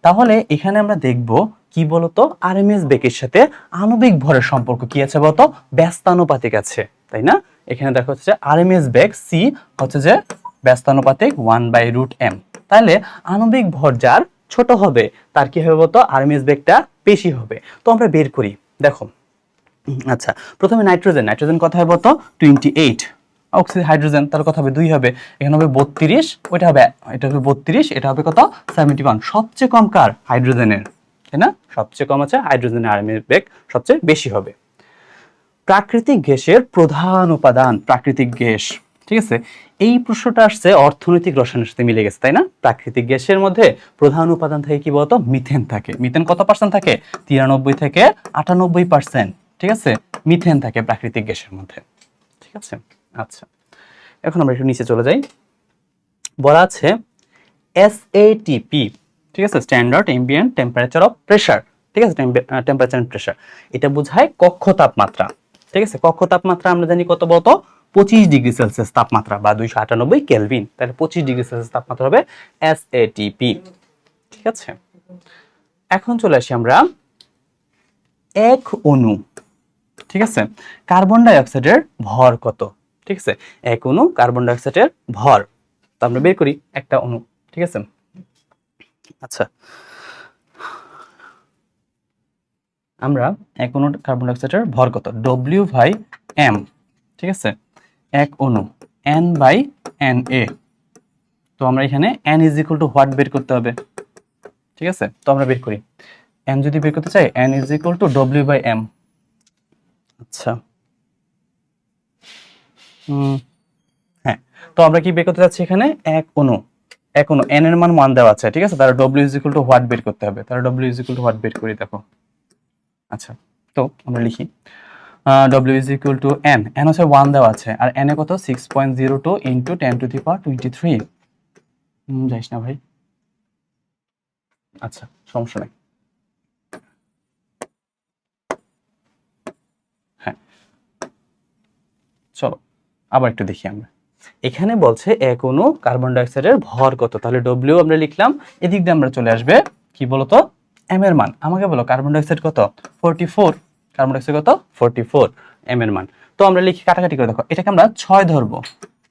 তাহলে এখানে আমরা দেখব কি বলতো? আরএমএস বেগের সাথে আণবিক ভরের সম্পর্ক কি আছে বলতো? ব্যস্তানুপাতিক আছে, তাই না? এখানে দেখো হচ্ছে আরএমএস বেগ C হচ্ছে যে ব্যস্তানুপাতিক 1/√m। তাহলে আণবিক ভর যার ছোট হবে তার কি হবে বলতো? আরএমএস বেগটা বেশি হবে। তো আমরা বের করি, দেখো। আচ্ছা, প্রথমে নাইট্রোজেন। নাইট্রোজেন কত হবে বলতো? 28। অক্সিজেন হাইড্রোজেন তার কথা হবে 2 হবে, এখানে হবে 32, ওইটা হবে, এটা হবে 32, এটা হবে কত? 71। সবচেয়ে কম কার? হাইড্রোজেনের, তাই না? সবচেয়ে কম আছে হাইড্রোজেনের, আরএমএস বেগ সবচেয়ে বেশি হবে। প্রাকৃতিক গ্যাসের প্রধান উপাদান, প্রাকৃতিক গ্যাস, ঠিক আছে? এই প্রশ্নটা আসছে অর্থনৈতিক রসায়নের সাথে মিলে গেছে, তাই না? প্রাকৃতিক গ্যাসের মধ্যে প্রধান উপাদান থাকে কি বলতো? মিথেন থাকে। মিথেন কত পার্সেন্ট থাকে? 93 থেকে 98%, ঠিক আছে? মিথেন থাকে প্রাকৃতিক গ্যাসের মধ্যে, ঠিক আছে? আচ্ছা, এখন আমরা একটু নিচে চলে যাই। বলা আছে এসএটিপি, ঠিক আছে, standard ambient temperature of pressure, ঠিক আছে? টেম্পারেচার এন্ড প্রেসার এটা বোঝায় কক্ষ তাপমাত্রা, ঠিক আছে? কক্ষ তাপমাত্রা আমরা জানি কত বলতো? 25°C তাপমাত্রা বা 298 কেলভিন। তাহলে 25°C তাপমাত্রা হবে এসএটিপি, ঠিক আছে? এখন চলে আসি আমরা এক অণু, ঠিক আছে, কার্বন ডাই অক্সাইডের ভর কত? ঠিক আছে, এক অণু কার্বন ডাই অক্সাইডের ভর, তো আমরা বের করি একটা অণু, ঠিক আছে? আচ্ছা, আমরা এক অণু কার্বন ডাই অক্সাইডের ভর কত? W/m, ঠিক আছে? এক অণু N/Na। তো আমরা এখানে n = হোয়াট বের করতে হবে, ঠিক আছে? তো আমরা বের করি এন যদি বের করতে চাই, n is equal to W by m. আচ্ছা, হ্যাঁ, তো আমরা কি বের করতে যাচ্ছি এখানে? এক অণু এন এর মান 1 দেওয়া আছে, ঠিক আছে, তাহলে W is equal to what বের করতে হবে, তাহলে W is equal to what বের করি দেখো। আচ্ছা, তো আমরা লিখি W is equal to N হচ্ছে 1 দেওয়া আছে, আর এন এ কত? 6.02 ইন্টু 10⁻23। যাইস না ভাই, আচ্ছা সমস্যা নাই। হ্যাঁ, চলো আবার একটু দেখি আমরা। এখানে বলছে এক অণু কার্বন ডাইঅক্সাইডের ভর কত, তাহলে ডব্লিউ আমরা লিখলাম, এদিক দিয়ে আমরা চলে আসবে কি বলতো? এম এর মান। আমাকে বলো কার্বন ডাইঅক্সাইড কত? 44। কার্বন ডাইঅক্সাইড কত? 44 এম এর মান। তো আমরা লিখি, কাটাকাটি করে দেখো, এটাকে আমরা 6 ধরবো।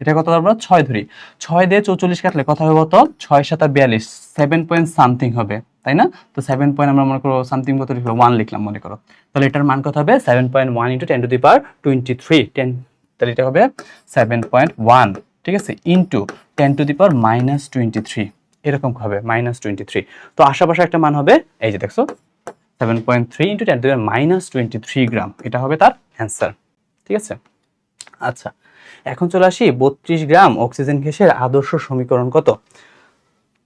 এটা কত ধরবো? 6 ধরি। 6 দিয়ে 44 কাটলে কত হবে কত? 6 7 42, 7 পয়েন্ট সামথিং হবে, তাই না? তো 7 পয়েন্ট আমরা মনে করো সামথিং কত লিখবো? 1 লিখলাম মনে করো। তাহলে এটার মান কত হবে? 7.1 ইন্টু 10⁻23। তাহলে এটা হবে 7.1, ঠিক আছে, ইন্টু 10⁻23, এরকম হবে -23। তো আশেপাশে একটা মান হবে, এই যে দেখছো 7.3 ইন্টু 10⁻23 গ্রাম, এটা হবে তার অ্যান্সার, ঠিক আছে। আচ্ছা, এখন চলে আসি 32 গ্রাম অক্সিজেন গ্যাসের আদর্শ সমীকরণ কত?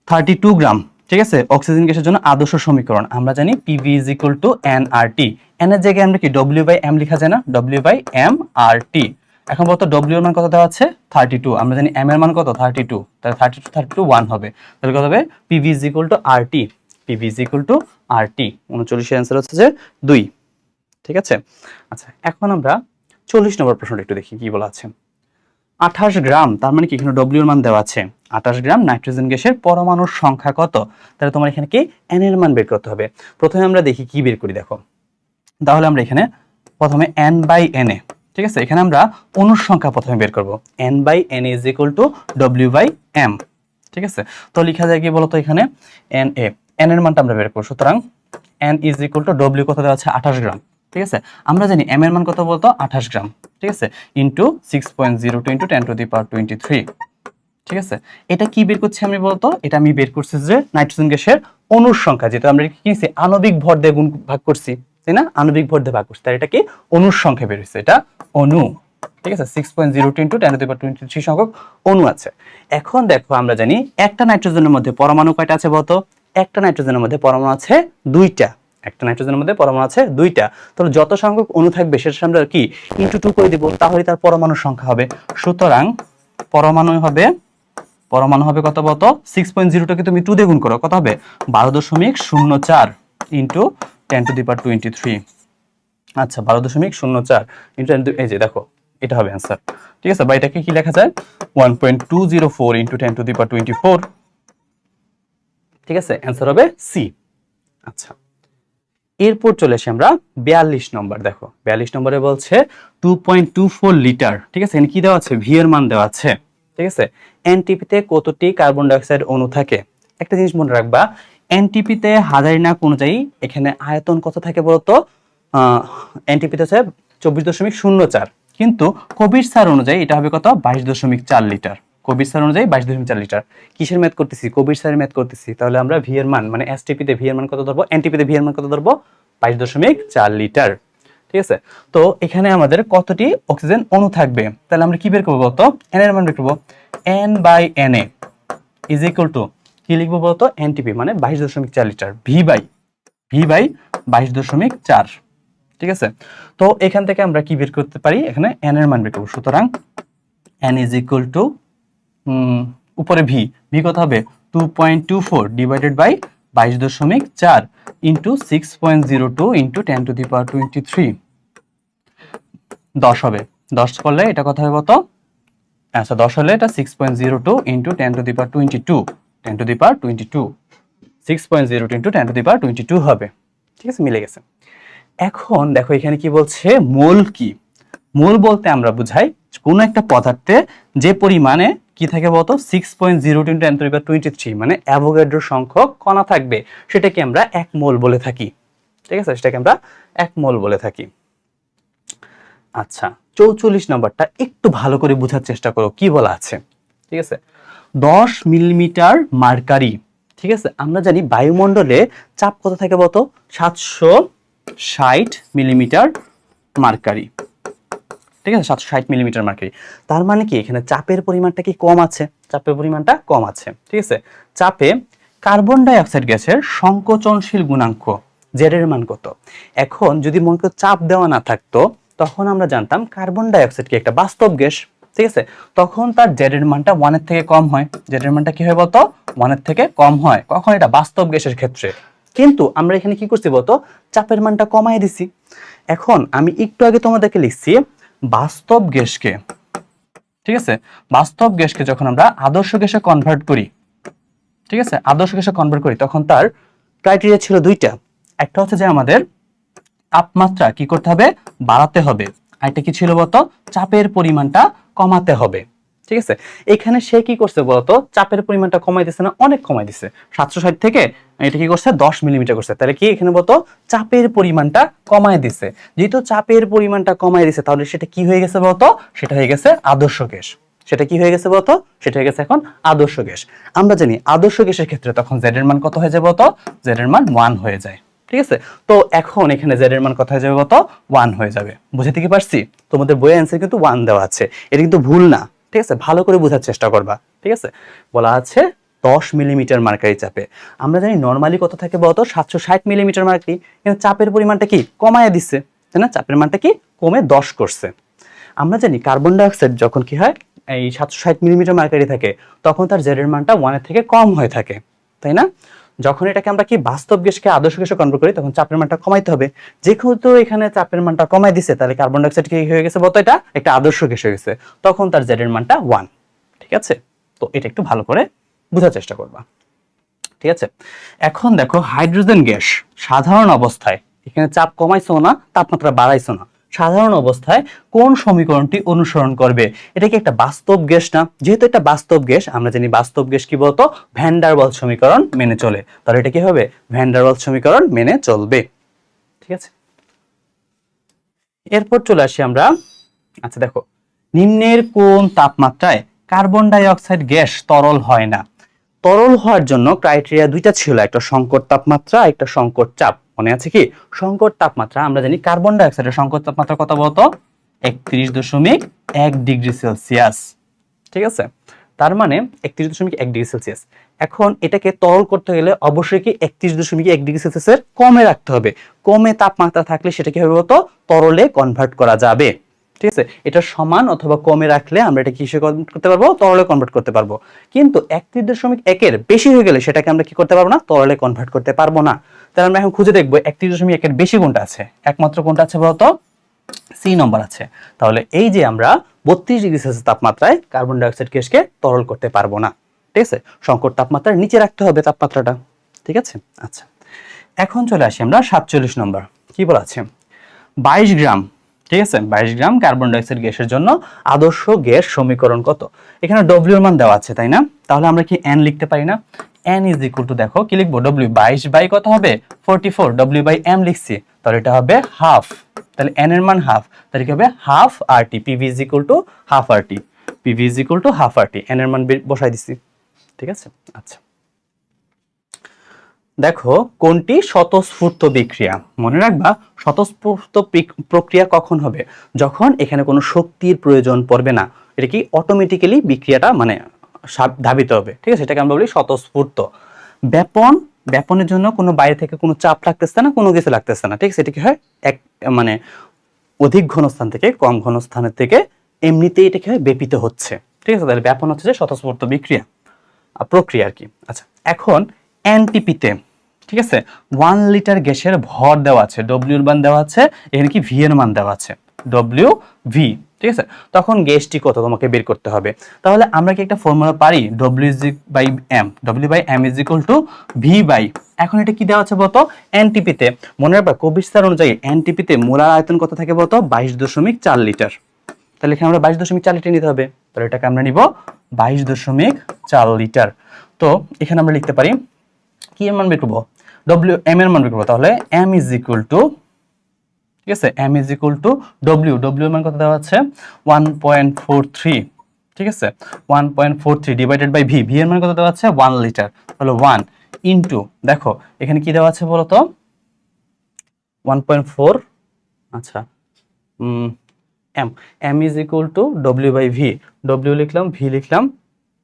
32 গ্রাম, ঠিক আছে, অক্সিজেন গ্যাসের জন্য আদর্শ সমীকরণ আমরা জানি PV is equal two nRT। N এর জায়গায় আমরা কি W বাই এম লেখা যায় না? W বাই এম আর টি। এখন বলতো W এর মান কত দেওয়া আছে? 32। আমরা জানি M এর মান কত? 32। তাহলে 32 1 হবে, তাহলে কত হবে? PV is equal two RT। PV is equal two RT। 39 এর অ্যান্সার হচ্ছে যে 2, ঠিক আছে। আচ্ছা, এখন আমরা 40 নম্বর প্রশ্নটা একটু দেখি কি বলা আছে। 28 গ্রাম, তার মানে কি এখানে ডব্লিউ এর মান দেওয়া আছে। 28 গ্রাম নাইট্রোজেন গ্যাসের পরমাণুর সংখ্যা কত? তাহলে তোমার এখানে কি এন এর মান বের করতে হবে। প্রথমে আমরা দেখি কি বের করি দেখো। তাহলে আমরা এখানে প্রথমে এন বাই এন এ, ঠিক আছে, এখানে আমরা অণুর সংখ্যা প্রথমে বের করব। N by N is equal to W by m, ঠিক আছে। তো লেখা যায় কি বলতো এখানে? এন এ, এন এর মানটা আমরা বের করব। সুতরাং N is equal to W কত দেওয়া আছে? 28 গ্রাম, ঠিক আছে। আমরা জানি এম এর মান কত বলতো? 28 গ্রাম, ঠিক আছে, ইন্টু 6.02 ইন্টু 10⁻23, ঠিক আছে। এটা কি বের করছি আমি বলতো? এটা আমি বের করছি যে নাইট্রোজেন গ্যাসের অণুর সংখ্যা, যেটা আমরা কি কিনছি আণবিক ভর দিয়ে গুণ ভাগ করছি, তাই না? আণবিক ভর দিয়ে ভাগ করছি, তাই এটা কি অণুর সংখ্যা বের হয়েছে, এটা অণু, ঠিক আছে। 6.02 ইন্টু 10⁻23 সংখ্যক অণু আছে। এখন দেখো আমরা জানি একটা নাইট্রোজেনের মধ্যে পরমাণু কয়টা আছে বলতো? একটা নাইট্রোজেনের মধ্যে পরমাণু আছে 2টা। একটা নাইট্রোজেনের মধ্যে পরমাণু আছে 2টা। তাহলে যত সংখ্যক অণু থাকবে সেটা আমরা কি ইনটু 2 করে দিব, তাহলে তার পরমাণুর সংখ্যা হবে। সুতরাং পরমাণু হবে কত বলতো? 6.0টাকে তুমি 2 দিয়ে গুণ করো, কত হবে? 12.04 ইন্টু 10⁻23। আচ্ছা, 12.04 ইন্টু, এই যে দেখো এটা হবে অ্যান্সার, ঠিক আছে। বা এটাকে কি লেখা যায়? 1.204 ইন্টু 10⁻24, ঠিক আছে, অ্যান্সার হবে সি। আচ্ছা, এরপর চলে আসি আমরা 42 নম্বর। দেখো 42 নম্বরে বলছে 2.24 লিটার, ঠিক আছে, এখানে কি দেওয়া আছে? ভি এর মান দেওয়া আছে, ঠিক আছে। এনটিপিতে কতটি কার্বন ডাইঅক্সাইড অণু থাকে? একটা জিনিস মনে রাখবা, এনটিপিতে হাজারিনাক অনুযায়ী এখানে আয়তন কত থাকে বলতো? এনটিপিতে হচ্ছে 24.04, কিন্তু কবির স্যার অনুযায়ী এটা হবে কত? 22.4 লিটার। কবির স্যার অনুযায়ী 22.4 লিটার। কিসের ম্যাথ করতেছি? কবির স্যারের ম্যাথ করতেছি। তাহলে আমরা ভি এর মান মানে এসটিপিতে ভি এর মান কত ধরবো? এনটিপিতে ভি এর মান কত ধরবো? 22.4 লিটার, ঠিক আছে। তো এখানে আমাদের কতটি অক্সিজেন অণু থাকবে? তাহলে আমরা কি বের করবো বলতো? এন এর মান বের করবো। N by N a is equal to কি লিখবো বলতো? এনটিপি মানে 22.4 লিটার, ভি বাই 22.4, ঠিক আছে। তো এখান থেকে আমরা কি বের করতে পারি? এখানে এন এর মান বের করবো। সুতরাং এন ইজ ইকুয়াল টু উপরে ভি, ভি কত হবে? 2.24 ডিভাইডেড বাই 22.4 ইন্টু 6.02 ইন্টু 10⁻23, 10 হবে। 10 করলে এটা কত হবে কত? আচ্ছা, 10 হলে এটা 6.02 ইন্টু 10⁻22, 10⁻22, 6.02 ইন্টু 10⁻22 হবে, ঠিক আছে, মিলে গেছে। এখন দেখো এখানে কি বলছে? মোল কি? মোল বলতে আমরা বুঝাই কোন একটা পদার্থে যে পরিমাণে কি থাকে বলতো? 6.02 ইন্টু 10⁻23 মানে অ্যাভোগাড্রো সংখ্যক কণা থাকবে, সেটাকে আমরা 1 মোল বলে থাকি, ঠিক আছে, সেটাকে আমরা 1 মোল বলে থাকি। আচ্ছা, 44 নম্বরটা একটু ভালো করে বোঝার চেষ্টা করো কি বলা আছে, ঠিক আছে। 10 মিলিমিটার মার্কারি, ঠিক আছে, আমরা জানি বায়ুমণ্ডলে চাপ কত থাকে বলতো, 760 মিলিমিটার মার্কারি। ঠিক আছে, 760 মিলিমিটার মার্কারি। তার মানে কি এখানে চাপের পরিমাণটা কি কম আছে, চাপের পরিমাণটা কম আছে। ঠিক আছে, চাপে কার্বন ডাই অক্সাইড গ্যাসের সংকোচনশীল গুণাঙ্ক জেড এর মান কত? এখন যদি মনে করো চাপ দেওয়া না থাকতো, তখন আমরা জানতাম কার্বন ডাই অক্সাইড কি একটা বাস্তব গ্যাস। ঠিক আছে, তখন তার জেড এর মানটা 1 এর থেকে কম হয়। জেড এর মানটা কি হয় বলতো, 1 এর থেকে কম হয় কখন, এটা বাস্তব গ্যাসের ক্ষেত্রে। কিন্তু আমরা এখানে কি করছি বলতো, চাপের মানটা কমায় দিছি। এখন আমি একটু আগে তোমাদেরকে লিখছি বাস্তব গ্যাসকে, ঠিক আছে, বাস্তব গ্যাসকে যখন আমরা আদর্শ গ্যাসে কনভার্ট করি, ঠিক আছে, আদর্শ গ্যাসে কনভার্ট করি, তখন তার ক্রাইটেরিয়া ছিল দুইটা। একটা হচ্ছে যে আমাদের তাপমাত্রা কি করতে হবে, বাড়াতে হবে। আর এটা কি ছিল বলতো, চাপের পরিমাণটা কমাতে হবে। ঠিক আছে, এখানে সে কি করছে বলতো, চাপের পরিমাণটা কমাই দিচ্ছে না, অনেক কমাই দিচ্ছে। 760 থেকে এটা কি করছে, 10 মিলিমিটার করছে। তাহলে কি এখানে বলতো, চাপের পরিমাণটা কমায় দিচ্ছে। যেহেতু চাপের পরিমাণটা কমায় দিচ্ছে, তাহলে সেটা কি হয়ে গেছে বলতো, সেটা হয়ে গেছে আদর্শ গ্যাস। সেটা কি হয়ে গেছে বলতো, সেটা হয়ে গেছে এখন আদর্শ গ্যাস। আমরা জানি আদর্শ গ্যাসের ক্ষেত্রে তখন জেড এর মান কত হয়ে যাবে বলতো, জেড এর মান 1 হয়ে যায়। ঠিক আছে, তো এখন এখানে জেড এর মান কত হয়ে যাবে বলতো, 1 হয়ে যাবে। বুঝাতে কি পারছি? তোমাদের বইয়ের অ্যান্সার কিন্তু 1 দেওয়া আছে, এটা কিন্তু ভুল না। ঠিক আছে, ভালো করে বোঝার চেষ্টা করবা। ঠিক আছে, বলা আছে 10 মিলিমিটার মার্কারি চাপে। আমরা জানি নরমালি কত থাকে বলতো, 760 মিলিমিটার মার্কারি। কিন্তু চাপের পরিমাণটা কি কমায় দিচ্ছে, তাই না? চাপের মানটা কি কমে 10 করছে। আমরা জানি কার্বন ডাই অক্সাইড যখন কি হয়, এই 760 মিলিমিটার মার্কারি থাকে, তখন তার জেড এর মানটা 1 এর থেকে কম হয়ে থাকে, তাই না? যখন এটাকে আমরা কি বাস্তব গ্যাসকে আদর্শ গ্যাসে কনভার্ট করি, তখন চাপের মানটা কমাইতে হবে। যেহেতু এখানে চাপের মানটা কমাই দিছে, তাহলে কার্বন ডাই অক্সাইড কি হয়ে গেছে বলতো, এটা একটা আদর্শ গ্যাস হয়ে গেছে। তখন তার জেড এর মানটা 1। ঠিক আছে, তো এটা একটু ভালো করে বোঝার চেষ্টা করবা। ঠিক আছে, এখন দেখো হাইড্রোজেন গ্যাস সাধারণ অবস্থায়, এখানে চাপ কমাইছো না, তাপমাত্রা বাড়াইছো না, সাধারণ অবস্থায় কোন সমীকরণটি অনুসরণ করবে? এটা কি একটা বাস্তব গ্যাস না? যেহেতু এটা বাস্তব গ্যাস, আমরা জানি বাস্তব গ্যাস কি বলতো, ভ্যান ডার ওয়ালস সমীকরণ মেনে চলে। তাহলে এটা কি হবে, ভ্যান ডার ওয়ালস সমীকরণ মেনে চলবে। ঠিক আছে, এরপর চলে আসি আমরা। আচ্ছা দেখো, নিম্নের কোন তাপমাত্রায় কার্বন ডাই অক্সাইড গ্যাস তরল হয় না? তরল হওয়ার জন্য ক্রাইটেরিয়া দুইটা ছিল, একটা সংকট তাপমাত্রা, একটা সংকট চাপ। মনে আছে কি? সংকট তাপমাত্রা, আমরা জানি কার্বন ডাই অক্সাইডের সংকট তাপমাত্রা কত বলতো, 31.1 ডিগ্রি সেলসিয়াস। ঠিক আছে, তার মানে 31.1 ডিগ্রি সেলসিয়াস। এখন এটাকে তরল করতে গেলে অবশ্যই কি 31.1 ডিগ্রি সেলসিয়াসের কমে রাখতে হবে। কমে তাপমাত্রা থাকলে সেটা কি হবে বলতো, তরলে কনভার্ট করা যাবে। ঠিক আছে, এটা সমান অথবা কমে রাখলে আমরা এটা কিসে কনভার্ট করতে পারবো, তরলে কনভার্ট করতে পারবো। কিন্তু 31.1 বেশি হয়ে গেলে সেটাকে আমরা কি করতে পারবো না, তরলে কনভার্ট করতে পারবো না। তাহলে আমরা এখন খুঁজে দেখবো 31.1 বেশি কোনটা আছে। একমাত্র কোনটা আছে বলতো, সি নম্বর আছে। তাহলে এই যে আমরা 32 ডিগ্রি সেলসিয়াস তাপমাত্রায় কার্বন ডাই অক্সাইড গ্যাসকে তরল করতে পারবো না। ঠিক আছে, সংকট তাপমাত্রার নিচে রাখতে হবে তাপমাত্রাটা। ঠিক আছে, আচ্ছা এখন চলে আসি আমরা 47 নম্বর। কি বলা আছে, 22 গ্রাম, ঠিক আছে, 22 গ্রাম কার্বন ডাই অক্সাইড গ্যাসের জন্য আদর্শ গ্যাস সমীকরণ কত? এখানে ডব্লিউ এর মান দেওয়া আছে, তাই না? তাহলে আমরা কি এন লিখতে পারি না? এন ইজ ইকুয়াল টু, দেখো কি লিখবো, ডব্লিউ 22 বাই কত হবে, 44, ডব্লিউ বাই এম লিখছি, তাহলে এটা হবে হাফ। তাহলে এন এর মান হাফ, তাহলে কি হবে half r t, pv is equal to half r t, pv is equal to half r t, n এর মান বসাই দিছি। ঠিক আছে, আচ্ছা দেখো কোনটি স্বতঃস্ফূর্ত বিক্রিয়া? মনে রাখবা স্বতঃস্ফূর্ত প্রক্রিয়া কখন হবে, যখন এখানে কোনো শক্তির প্রয়োজন পড়বে না। এটা কি অটোমেটিক্যালি বিক্রিয়াটা মানে ধাবিত হবে। ঠিক আছে, এটাকে আমরা বলি স্বতঃস্ফূর্ত। ব্যাপন, ব্যাপনের জন্য কোনো বাইরে থেকে কোনো চাপ লাগতেছে না, কোনো কিছু লাগতেছে না। ঠিক আছে, এটা কি হয়, এক মানে অধিক ঘনস্থান থেকে কম ঘনস্থানের থেকে এমনিতেই এটা কি হয়, ব্যাপিত হচ্ছে। ঠিক আছে, তাহলে ব্যাপন হচ্ছে যে স্বতঃস্ফূর্ত বিক্রিয়া প্রক্রিয়া আর কি। আচ্ছা এখন এনটিপিতে, ঠিক আছে, 1 লিটার গ্যাসের ভর দেওয়া আছে, ডব্লিউ এর মান দেওয়া আছে, এখানে কি ভি এর মান দেওয়া আছে, ডব্লিউ ভি। ঠিক আছে, তখন গ্যাসটি কত তোমাকে বের করতে হবে। তাহলে আমরা কি একটা ফর্মুলা পারি, W by M, W by M is equal to V by, এখন এটা কি দেওয়া আছে বলতো, এনটিপিতে। মনে রাখবা কবিস্তার অনুযায়ী এনটিপিতে মোলার আয়তন কত থাকে বলতো, 22.4 লিটার। তাহলে এখানে আমরা 22.4 লিটার নিতে হবে। তাহলে এটাকে আমরা নিব 22.4 লিটার। তো এখানে আমরা লিখতে পারি কি এর মান বের করবো, ডব্লিউ এম এর মান বের করবো। তাহলে এম ইজ ইকুয়াল টু, ঠিক আছে, M is equal to W, W এর মান কত দেওয়া আছে 1.43। ঠিক আছে, 1.43 ডিভাইডেড বাই ভি, ভি এর মান কত দেওয়া আছে 1 লিটার। তাহলে 1 ইনটু দেখো এখানে কি দেওয়া আছে বলো তো 1.4 আচ্ছা M M is equal to W by V, W লিখলাম ভি লিখলাম,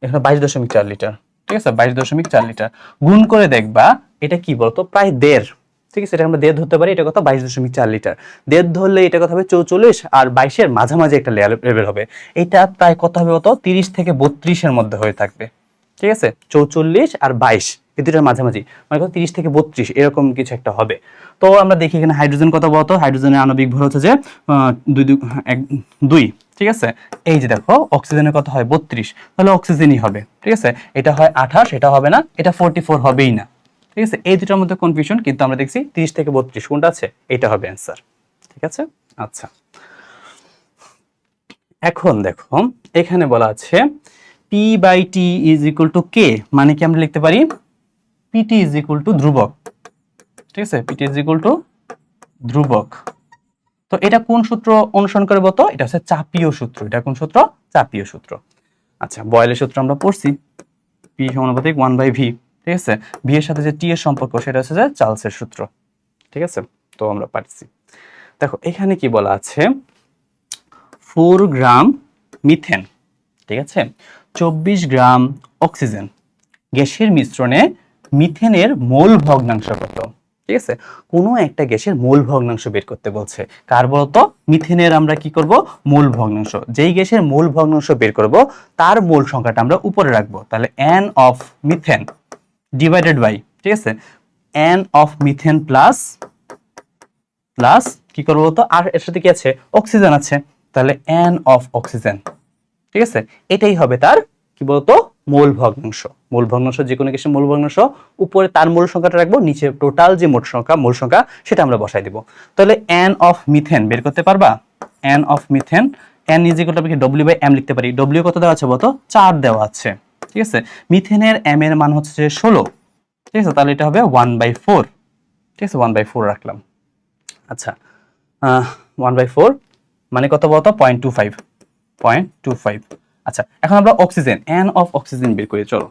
এখানে 22.4 লিটার, ঠিক আছে 22.4 লিটার গুণ করে দেখবা এটা কি বলতো প্রায় দেড়, ঠিক আছে এটা আমরা দেড় ধরতে পারি, এটা কথা 22.4 লিটার, দেড় ধরলে এটা কথা হবে 44 আর 22-এর মাঝামাঝি একটা লেভেল হবে, এটা প্রায় কত হবে বলতো 30 থেকে 32-এর মধ্যে হয়ে থাকবে, ঠিক আছে 44 আর 22 এই দুটোর মাঝামাঝি মানে কত 30 থেকে 32 এরকম কিছু একটা হবে। তো আমরা দেখি এখানে হাইড্রোজেন কত বলতো, হাইড্রোজেনের আণবিক ভর হচ্ছে যে 2, ঠিক আছে এই যে দেখো অক্সিজেনের কত হয় 32, তাহলে অক্সিজেনই হবে, ঠিক আছে এটা হয় 28, এটা হবে না, এটা 44 হবেই না, ঠিক আছে এই দুটোর মধ্যে কনফিউশন, কিন্তু আমরা দেখছি 30 থেকে 32 কোনটা আছে, এটা হবে অ্যান্সার, ঠিক আছে। আচ্ছা এখন দেখো এখানে বলা আছে P by T is equal to K, মানে কি আমরা লিখতে পারি পিটি ইজ ইকুয়াল টু ধ্রুবক, ঠিক আছে পিটি ইজ ইকুয়াল টু ধ্রুবক। তো এটা কোন সূত্র অনুসরণ করে বলতো, এটা হচ্ছে চাপীয় সূত্র, এটা কোন সূত্র চাপীয় সূত্র। আচ্ছা বয়েলের সূত্র আমরা পড়ছি পি সমানুপাতিক 1/v, ঠিক আছে ভি এর সাথে যে টি এর সম্পর্ক সেটা হচ্ছে যে চার্লসের সূত্র, ঠিক আছে তো আমরা পারছি। দেখো এখানে কি বলা আছে 4 গ্রাম মিথেন, ঠিক আছে 24 গ্রাম অক্সিজেন গ্যাসের মিশ্রণে মিথেনের মোল ভগ্নাংশ কত, ঠিক আছে কোনো একটা গ্যাসের মোল ভগ্নাংশ বের করতে বলছে, কার বলতো মিথেনের আমরা কি করব মোল ভগ্নাংশ, যেই গ্যাসের মোল ভগ্নাংশ বের করব তার মোল সংখ্যাটা আমরা উপরে রাখবো, তাহলে n of methane divided by, ঠিক আছে n of methane plus plus কি করবো তো আর এর সাথে কি আছে অক্সিজেন আছে, তাহলে n অফ অক্সিজেন, ঠিক আছে এটাই হবে তার কি বলতো মোল ভগ্নাংশ, মোল ভগ্নাংশ যে কোনো গ্যাসের মোল ভগ্নাংশ উপরে তার মোল সংখ্যাটা রাখবো, নিচে টোটাল যে মোট সংখ্যা মোল সংখ্যা সেটা আমরা বসাই দিব। তাহলে n অফ মিথেন বের করতে পারবা, n of methane n is equal to w by m লিখতে পারি, w কত দেওয়া আছে বলতো 4 দেওয়া আছে, ঠিক আছে মিথেনের m এর মান হচ্ছে 16, ঠিক আছে তাহলে এটা হবে 1/4, ঠিক আছে 1/4 রাখলাম। আচ্ছা 1/4 মানে কত বলতো 0.25। আচ্ছা এখন আমরা অক্সিজেন n অফ অক্সিজেন বের করি, চলো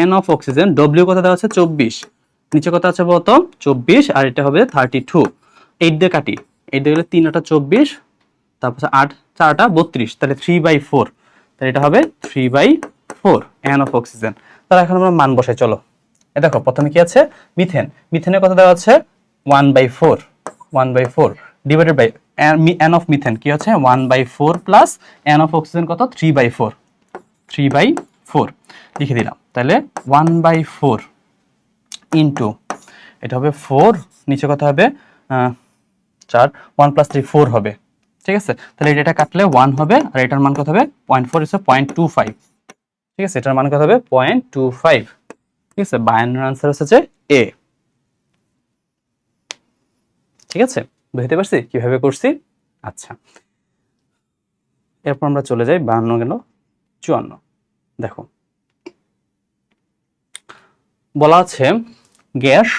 n অফ অক্সিজেন w কত দেওয়া আছে 24, নিচে কত আছে বলতো 24 আর এটা হবে 32, 8 দিয়ে কাটি 8 দিয়ে গেলে 3 8 24 তারপর 8 4 32, তাহলে 3/4, তাহলে এটা হবে 3/4 n অফ অক্সিজেন। তাহলে এখন আমরা মান বসাই, চলো এই দেখো প্রথমে কি আছে মিথেন, মিথেনের কত দেওয়া আছে 1/4 divided by n of methane কি আছে 1/4 প্লাস n অফ অক্সিজেন কত 3/4 লিখে দিলাম, তাহলে 1/4 ইনটু এটা হবে 4 নিচে কত হবে 4 1 + 3 4 হবে, ঠিক আছে তাহলে এটা কাটলে 1 হবে আর এটার মান কত হবে 0.4 ইজ 0.25, ঠিক আছে এটার মান কত হবে 0.25, ঠিক আছে 52 আনসার হচ্ছে যে এ, ঠিক আছে বুঝতে পারছি কিভাবে করছি। আচ্ছা এরপর আমরা চলে যাই 52 গেল 54, দেখো বলা আছে গ্যাস,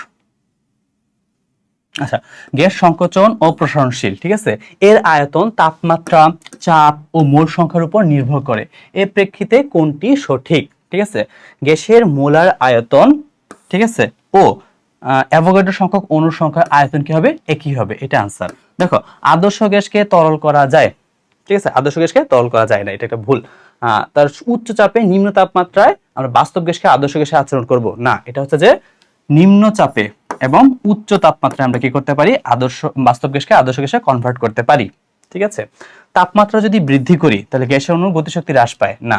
আচ্ছা গ্যাস সংকোচন ও প্রসারণশীল, ঠিক আছে এর আয়তন তাপমাত্রা চাপ ও মোল সংখ্যার উপর নির্ভর করে, এর প্রেক্ষিতে কোনটি সঠিক, ঠিক আছে গ্যাসের মোলার আয়তন, ঠিক আছে ও অ্যাভোগাড্রো সংখ্যক অণুর সংখ্যার আয়তন কি হবে একই হবে, এটা আনসার। দেখো আদর্শ গ্যাসকে তরল করা যায়, ঠিক আছে আদর্শ গ্যাসকে তরল করা যায় না, এটা একটা ভুল, তার উচ্চ চাপে নিম্ন তাপমাত্রায় আমরা বাস্তব গ্যাসকে আদর্শ গ্যাসে আচরণ করব না, এটা হচ্ছে যে নিম্ন চাপে এবং উচ্চ তাপমাত্রায় আমরা কি করতে পারি আদর্শ বাস্তব গ্যাসকে আদর্শ গ্যাসে কনভার্ট করতে পারি, ঠিক আছে। তাপমাত্রা যদি বৃদ্ধি করি তাহলে গ্যাসের অণুর গতিশক্তি হ্রাস পায় না,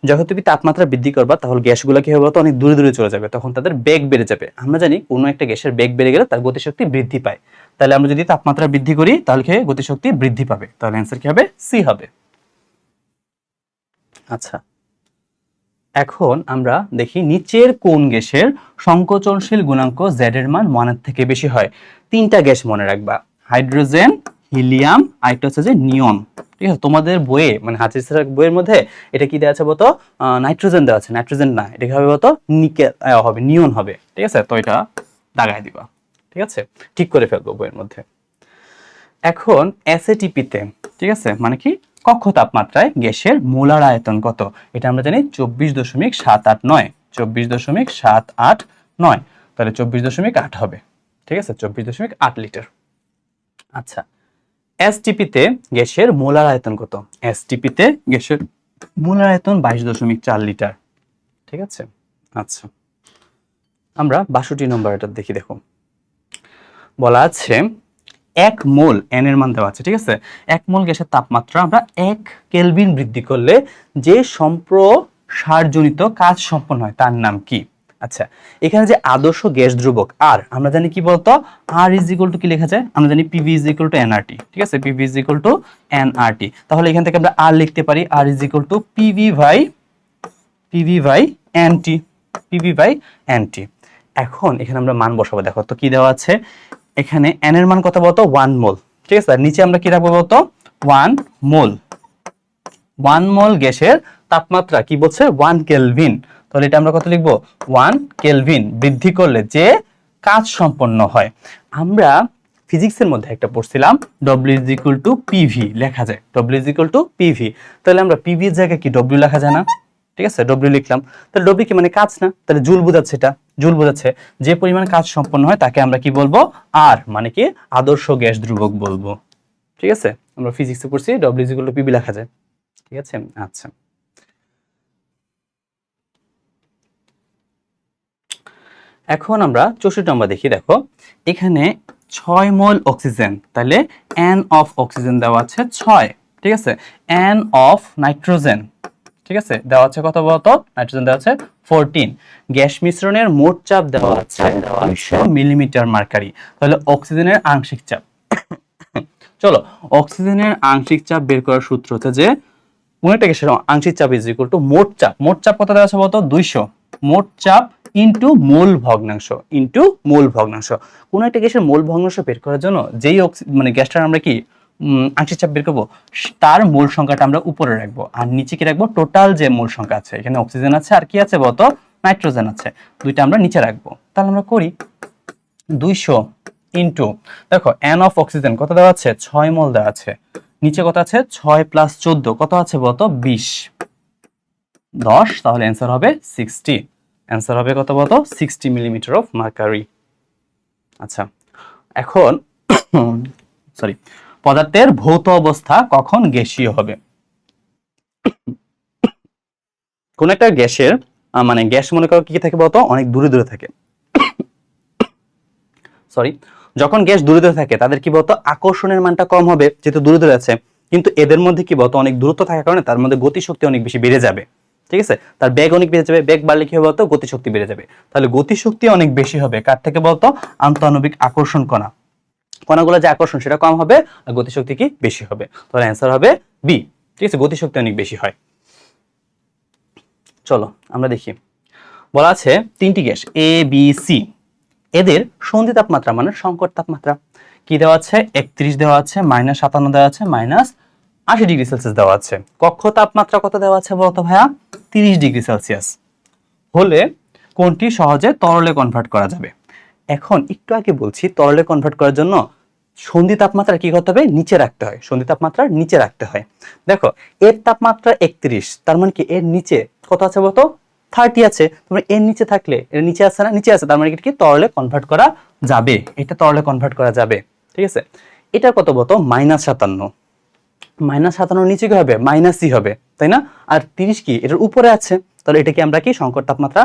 যখন তুমি তাপমাত্রা বৃদ্ধি করবা তাহলে গ্যাসগুলো কি হবে তো অনেক দূরে দূরে চলে যাবে, তখন তাদের বেগ বেড়ে যাবে, আমরা জানি কোনো একটা গ্যাসের বেগ বেড়ে গেলে তার গতিশক্তি বৃদ্ধি পায়, তাহলে আমরা যদি তাপমাত্রা বৃদ্ধি করি তাহলে কি গতিশক্তি বৃদ্ধি পাবে, তাহলে অ্যান্সার কি হবে সি হবে। আচ্ছা এখন আমরা দেখি নিচের কোন গ্যাসের সংকোচনশীল গুণাঙ্ক z এর মান 1 এর থেকে বেশি হয়, তিনটা গ্যাস মনে রাখবা হাইড্রোজেন হিলিয়াম আর একটা হচ্ছে যে নিয়ন, ঠিক আছে তোমাদের বইয়ে মানে হাজির স্যারের বইয়ের মধ্যে এটা কি দেওয়া আছে বলতো নাইট্রোজেন দেওয়া আছে, নাইট্রোজেন না এটা কি হবে বলতো নিকেল হবে নিয়ন হবে, ঠিক আছে তো এটা দাগায় দিবা, ঠিক আছে ঠিক করে ফেলবো বইয়ের মধ্যে। এখন এসএটিপিতে, ঠিক আছে মানে কি কক্ষ তাপমাত্রায় গ্যাসের মোলার আয়তন কত, এটা আমরা জানি 24.789, 24.789, তাহলে 24.8 হবে। ঠিক আছে, 24.8 লিটার। আচ্ছা, এসটিপিতে গ্যাসের মোলার আয়তন কত? এসটিপিতে গ্যাসের মোলার আয়তন 22.4 লিটার। ঠিক আছে। আচ্ছা, আমরা 62 নম্বর এটা দেখি। দেখো, বলা আছে 1 মোল এন এর মান দেওয়া আছে। ঠিক আছে, 1 মোল গ্যাসের তাপমাত্রা আমরা 1 কেলভিন বৃদ্ধি করলে যে সম্প্রসারজনিত কাজ সম্পন্ন হয় তার নাম কি? আচ্ছা, এখানে যে আদর্শ গ্যাস ধ্রুবক আর, আমরা জানি কি বলতো, আর ইজ ইকুয়াল টু কি লেখা যায়? আমরা জানি PV is equal to NRT. ঠিক আছে, PV is equal to NRT. তাহলে এখান থেকে আমরা আর লিখতে পারি R is equal to PV by NT, PV by NT. এখন এখানে আমরা মান বসাবো। দেখো তো কি দেওয়া আছে এখানে, এন এর মান কত বলতো? 1 মোল। ঠিক আছে, আর নিচে আমরা কি রাখবো বলতো? 1 মোল। 1 মোল গ্যাসের তাপমাত্রা কি বলছে? 1 কেলভিন। তাহলে এটা আমরা কত লিখবো? 1 কেলভিন বৃদ্ধি করলে যে কাজ সম্পন্ন হয়। আমরা ফিজিক্সের মধ্যে একটা পড়ছিলাম W is equal to PV লেখা যায়, W is equal to PV. তাহলে আমরা পিভি এর জায়গায় কি W লেখা যায় না? ঠিক আছে, W লিখলাম। তাহলে W কি মানে কাজ না? তাহলে জুল বোঝাচ্ছে, এটা জুল বোঝাচ্ছে। যে পরিমাণ কাজ সম্পন্ন হয় তাকে আমরা কি বলবো? আর, মানে কি আদর্শ গ্যাস ধ্রুবক বলবো। ঠিক আছে, আমরা ফিজিক্সে পড়ছি W is equal to PV লেখা যায়। ঠিক আছে। আচ্ছা, এখন আমরা 64 নম্বর দেখি। দেখো, এখানে 6 মোল অক্সিজেন, তাহলে এন অফ অক্সিজেন দেওয়া আছে 6। ঠিক আছে, এন অফ নাইট্রোজেন, ঠিক আছে, দেওয়া আছে কত বলতো? নাইট্রোজেন দেওয়া আছে 14। গ্যাস মিশ্রণের মোট চাপ দেওয়া আছে 200 মিলিমিটার মার্কারি। তাহলে অক্সিজেনের আংশিক চাপ, চলো অক্সিজেনের আংশিক চাপ বের করার সূত্র হচ্ছে যে কোন একটা গ্যাসের আংশিক চাপ ইজ ইকুয়াল টু মোট চাপ। মোট চাপ কত দেওয়া আছে বলতো? 200। মোট চাপ ইনটু মোল ভগ্নাংশ, ইনটু মোল ভগ্নাংশ। কোন একটা গ্যাসের মোল ভগ্নাংশ বের করার জন্য যেই মানে গ্যাসটার আমরা কি আংশিক চাপ বের করবো, তার মোল সংখ্যাটা আমরা উপরে রাখবো, আর নিচে কি রাখবো? টোটাল যে মোল সংখ্যা আছে, এখানে অক্সিজেন আছে আর কি আছে বলতো? নাইট্রোজেন আছে, দুইটা আমরা নিচে রাখবো। তাহলে আমরা করি 200 ইনটু, দেখো এন অফ অক্সিজেন কত দেওয়া আছে? 6 মোল দেওয়া আছে। নিচে কত আছে? 6 প্লাস 14 কত আছে বলতো? 20, 10। তাহলে অ্যান্সার হবে 60। অ্যান্সার হবে কত বলতো? 60 মিলিমিটার অফ মার্কারি। আচ্ছা, এখন সরি, পদার্থের ভৌত অবস্থা কখন গ্যাসীয় হবে? কোন একটা গ্যাসের মানে গ্যাস মনে করো কি থাকে বলতো? অনেক দূরে দূরে থাকে। সরি, যখন গ্যাস দূরে দূরে থাকে তাদের কি বলতো? আকর্ষণের মানটা কম হবে, যেহেতু দূরে দূরে আছে। কিন্তু এদের মধ্যে কি বলতো? অনেক দূরত্ব থাকার কারণে তার মধ্যে গতিশক্তি অনেক বেশি বেড়ে যাবে। ঠিক আছে, তার বেগ অনেক বেড়ে যাবে। বেগ বাড়লে কি হবে বলতো? গতিশক্তি বেড়ে যাবে। তাহলে গতিশক্তি অনেক বেশি হবে কার থেকে বলতো? আন্তঃআণবিক আকর্ষণ কণা, কণাগুলো যে আকর্ষণ সেটা কম হবে আর গতিশক্তি কি বেশি হবে। তাহলে অ্যান্সার হবে বি। ঠিক আছে, গতিশক্তি অনেক বেশি হয়। চলো আমরা দেখি, বলা আছে 3টি গ্যাস এ বি সি, এদের সন্ধি তাপমাত্রা মানে সংকট তাপমাত্রা কি দেওয়া আছে? 31 দেওয়া আছে, -57 দেওয়া আছে, -80 ডিগ্রি সেলসিয়াস দেওয়া আছে। কক্ষ তাপমাত্রা কত দেওয়া আছে বলতো ভাইয়া? 30 ডিগ্রি সেলসিয়াস। হলে কোনটি সহজে তরলে কনভার্ট করা যাবে? এখন একটু আগে বলছি তরলে কনভার্ট করার জন্য সন্ধি তাপমাত্রা কি করতে হবে? নিচে রাখতে হয়। সন্ধি তাপমাত্রা নিচে রাখতে হয়। দেখো, এর তাপমাত্রা 31, তার মানে কি এর নিচে কত আছে বলতো? 30 আছে। তোমরা এর নিচে থাকলে, এর নিচে আছে না? নিচে আছে, তার মানে কি তরলে কনভার্ট করা যাবে। এটা তরলে কনভার্ট করা যাবে। ঠিক আছে, এটা কত বলতো? -57। -57 নিচে কি হবে? -ই হবে, তাই না? আর 30 কি এটার উপরে আছে, তাহলে এটাকে আমরা কি সংকট তাপমাত্রা,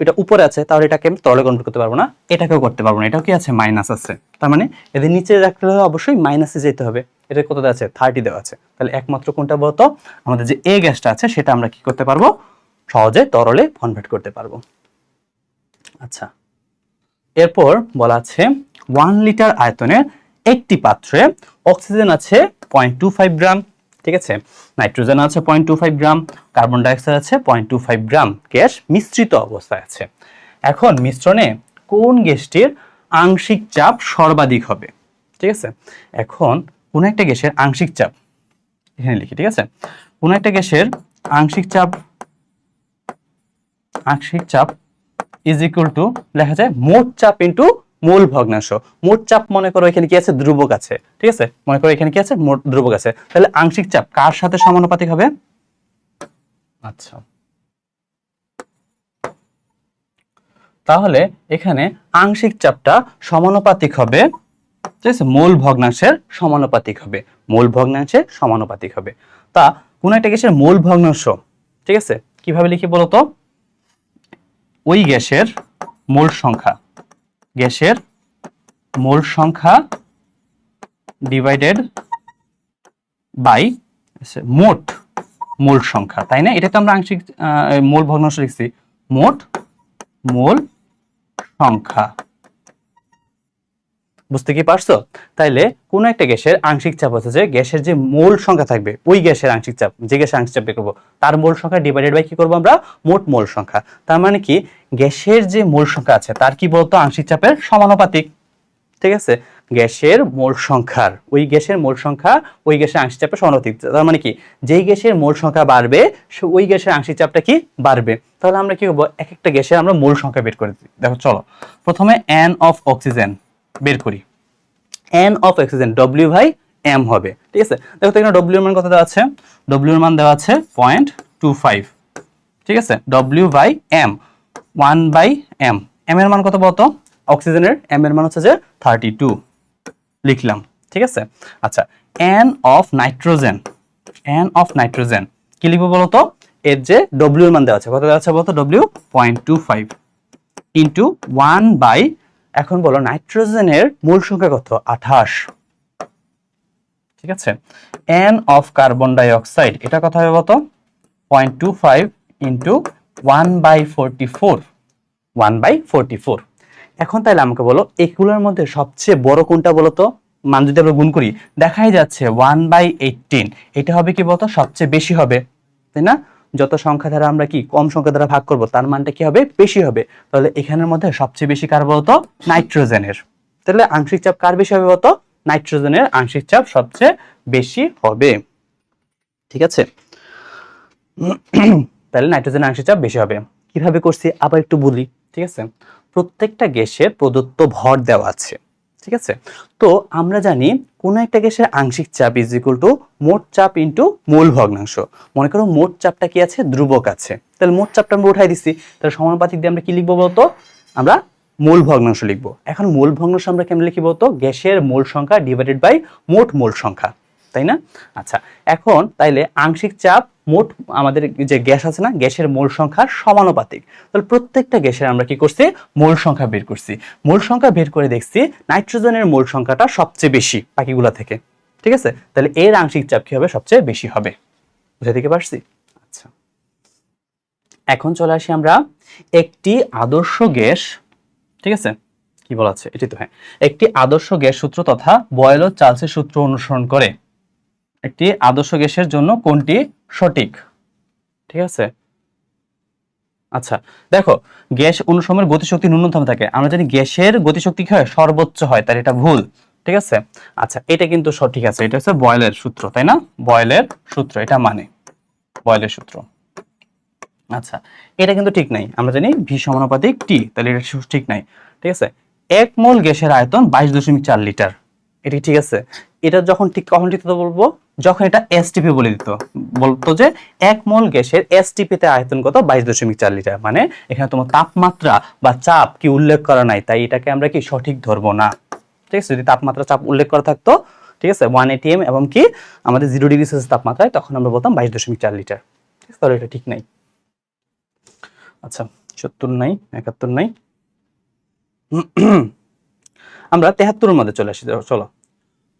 এটা উপরে আছে, তাহলে এটাকে আমি তরলে কনভার্ট করতে পারবো না, এটাকেও করতে পারবো না। এটাও কি আছে? মাইনাস আছে। তার মানে এদের নিচে রাখতে হলে অবশ্যই মাইনাসে যেতে হবে। এটা কত দেওয়া আছে? 30 দেওয়া আছে। তাহলে একমাত্র কোনটা বলতো? আমাদের যে এ গ্যাসটা আছে সেটা আমরা কি করতে পারবো? সহজে তরলে কনভার্ট করতে পারবো। আচ্ছা, এরপর বলা আছে 1 লিটার আয়তনের একটি পাত্রে অক্সিজেন আছে 0.25 গ্রাম। ঠিক আছে, নাইট্রোজেন আছে 0.25 গ্রাম, কার্বন ডাইঅক্সাইড আছে 0.25 গ্রাম। গ্যাস মিশ্রিত অবস্থায় আছে। এখন মিশ্রণে কোন গ্যাসটির আংশিক চাপ সর্বাধিক হবে? ঠিক আছে, এখন কোন একটা গ্যাসের আংশিক চাপ এখানে লিখি। ঠিক আছে, কোন একটা গ্যাসের আংশিক চাপ ইজ ইকুয়াল টু লেখা যায় মোট চাপ ইনটু মোল ভগ্নাংশ। মোট চাপ মনে করো এখানে কি আছে? ধ্রুবক আছে। ঠিক আছে, মনে করো এখানে কি আছে? মোট ধ্রুবক আছে। তাহলে আংশিক চাপ কার সাথে সমানুপাতিক হবে? আচ্ছা, তাহলে এখানে আংশিক চাপটা সমানুপাতিক হবে, ঠিক আছে, মোল ভগ্নাংশের সমানুপাতিক হবে, মোল ভগ্নাংশের সমানুপাতিক হবে। তা কোন একটা গ্যাসের মোল ভগ্নাংশ, ঠিক আছে, কিভাবে লিখি বলতো? ওই গ্যাসের মোল সংখ্যা, গ্যাসের মোল সংখ্যা ডিভাইডেড বাই মোট মোল সংখ্যা, তাই না? এটা তো আমরা আংশিক মোল ভগ্নাংশ লিখছি, মোট মোল সংখ্যা। বুঝতে কি পারছো? তাইলে কোন একটা গ্যাসের আংশিক চাপ হচ্ছে যে গ্যাসের যে মোল সংখ্যা থাকবে, ওই গ্যাসের আংশিক চাপ, যে গ্যাসের আংশিক চাপ বের করবো তার মোল সংখ্যা ডিভাইডেড বাই কি করবো আমরা? মোট মোল সংখ্যা। তার মানে কি গ্যাসের যে মোল সংখ্যা আছে তার কি বলতো? আংশিক চাপের সমানুপাতিক, ঠিক আছে? গ্যাসের মোল সংখ্যার, ওই গ্যাসের মোল সংখ্যা ওই গ্যাসের আংশিক চাপের সমানুপাতিক। তার মানে কি যেই গ্যাসের মোল সংখ্যা বাড়বে ওই গ্যাসের আংশিক চাপটা কি বাড়বে। তাহলে আমরা কি করবো? এক একটা গ্যাসের আমরা মোল সংখ্যা বের করে দিই। দেখো চলো, প্রথমে এন অফ অক্সিজেন বের করি। N of oxygen W by M হবে, ঠিক আছে? দেখো তো এখানে ডব্লিউ এর মান কত দেওয়া আছে? ডব্লিউ এর মান দেওয়া আছে 0.25, ঠিক আছে? W by M, 1 by M, M এর মান কত বলতো? অক্সিজেনের এম এর মান হচ্ছে যে 32 লিখলাম, ঠিক আছে? আচ্ছা, N of nitrogen, N of nitrogen কি লিখবো বলতো? এর যে ডব্লিউ এর মান দেওয়া আছে, কত দেওয়া আছে বলতো? ডব্লিউ 0.25 ইন্টু 1 বাই, এখন বলো নাইট্রোজেনের মূল সংখ্যা কত? 28, ঠিক আছে? N of carbon dioxide এটা কত হবে বলতো? 0.25 ইন্টু 1 বাই 44, 1 বাই 44। এখন তাহলে আমাকে বলো এগুলোর মধ্যে সবচেয়ে বড় কোনটা বলতো? মান যদি আমরা গুণ করি দেখাই যাচ্ছে 1 বাই 18, এটা হবে কি বলতো? সবচেয়ে বেশি হবে, তাই না? যত সংখ্যা দ্বারা আমরা কি কম সংখ্যা দ্বারা ভাগ করব তার মানটা কি হবে? বেশি হবে। তাহলে এখানের মধ্যে সবচেয়ে বেশি কার বলতো? নাইট্রোজেনের। তাহলে আংশিক চাপ কার বেশি হবে বলতো? নাইট্রোজেনের আংশিক চাপ সবচেয়ে বেশি হবে, ঠিক আছে? তাহলে নাইট্রোজেনের আংশিক চাপ বেশি হবে। কিভাবে করছি আবার একটু বলি, ঠিক আছে? প্রত্যেকটা গ্যাসের প্রদত্ত ভর দেওয়া আছে, ঠিক আছে? তো আমরা জানি কোন একটা গ্যাসের আংশিক চাপ ইজ ইকুয়াল টু মোট চাপ ইনটু মোল ভগ্নাংশ। মনে করো মোট চাপটা কি আছে? ধ্রুবক আছে, তাহলে মোট চাপটা আমরা উঠাই দিচ্ছি, তাহলে সমানুপাতিক দিয়ে আমরা কি লিখবো বলতো? আমরা মোল ভগ্নাংশ লিখবো। এখন মোল ভগ্নাংশ আমরা কেমন লিখি বলতো? গ্যাসের মোল সংখ্যা ডিভাইডেড বাই মোট মোল সংখ্যা, তাই না? আচ্ছা, এখন তাইলে আংশিক চাপ মোট আমাদের যে গ্যাস আছে না, গ্যাসের মোল সংখ্যার সমানুপাতিক। তাহলে প্রত্যেকটা গ্যাসের আমরা কি করছি? মোল সংখ্যা বের করছি। মোল সংখ্যা বের করে দেখছি নাইট্রোজেনের মোল সংখ্যাটা সবচেয়ে বেশি বাকিগুলা থেকে, ঠিক আছে? তাহলে এর আংশিক চাপ কি হবে? সবচেয়ে বেশি হবে। বুঝে দিতে পারছি? আচ্ছা, এখন চলে আসি আমরা একটি আদর্শ গ্যাস, ঠিক আছে? কি বলা আছে? এটি তো হ্যাঁ, একটি আদর্শ গ্যাস সূত্র তথা বয়েল ও চার্লসের সূত্র অনুসরণ করে একটি আদর্শ গ্যাসের জন্য কোনটি সঠিক, ঠিক আছে? আচ্ছা, দেখো গ্যাস অনুসময়ের গতিশক্তি ন্যূনতম থাকে, আমরা জানি গ্যাসের গতিশক্তি কি হয়? সর্বোচ্চ হয়, তার এটা ভুল, ঠিক আছে? আচ্ছা, এটা কিন্তু সঠিক আছে, এটা হচ্ছে বয়েলের সূত্র, তাই না? বয়েলের সূত্র, এটা মানে বয়েলের সূত্র। আচ্ছা, এটা কিন্তু ঠিক নাই, আমরা জানি ভি সমানুপাতিক টি, তাহলে এটা ঠিক নাই, ঠিক আছে? 1 মোল গ্যাসের আয়তন 22.4 লিটার, এটা ঠিক আছে? এটা যখন ঠিক কখন ঠিক বলবো? যখন এটা এসটিপি বলে দিত, বলতো যে 1 মোল গ্যাসের এসটিপি তে আয়তন কত? 22.4 লিটার। মানে এখানে তোমার তাপমাত্রা বা চাপ কি উল্লেখ করা নাই, তাই এটাকে আমরা কি সঠিক ধরবো না, ঠিক আছে? যদি তাপমাত্রা চাপ উল্লেখ করা থাকতো, ঠিক আছে, 1 atm এবং কি আমাদের 0 ডিগ্রি সেলসিয়াস তাপমাত্রায়, তখন আমরা বলতাম 22.4 লিটার, ঠিক আছে? তাহলে এটা ঠিক নাই। আচ্ছা, 70 নাই, 71 নাই, আমরা 73 এর মধ্যে চলে আসি। চলো,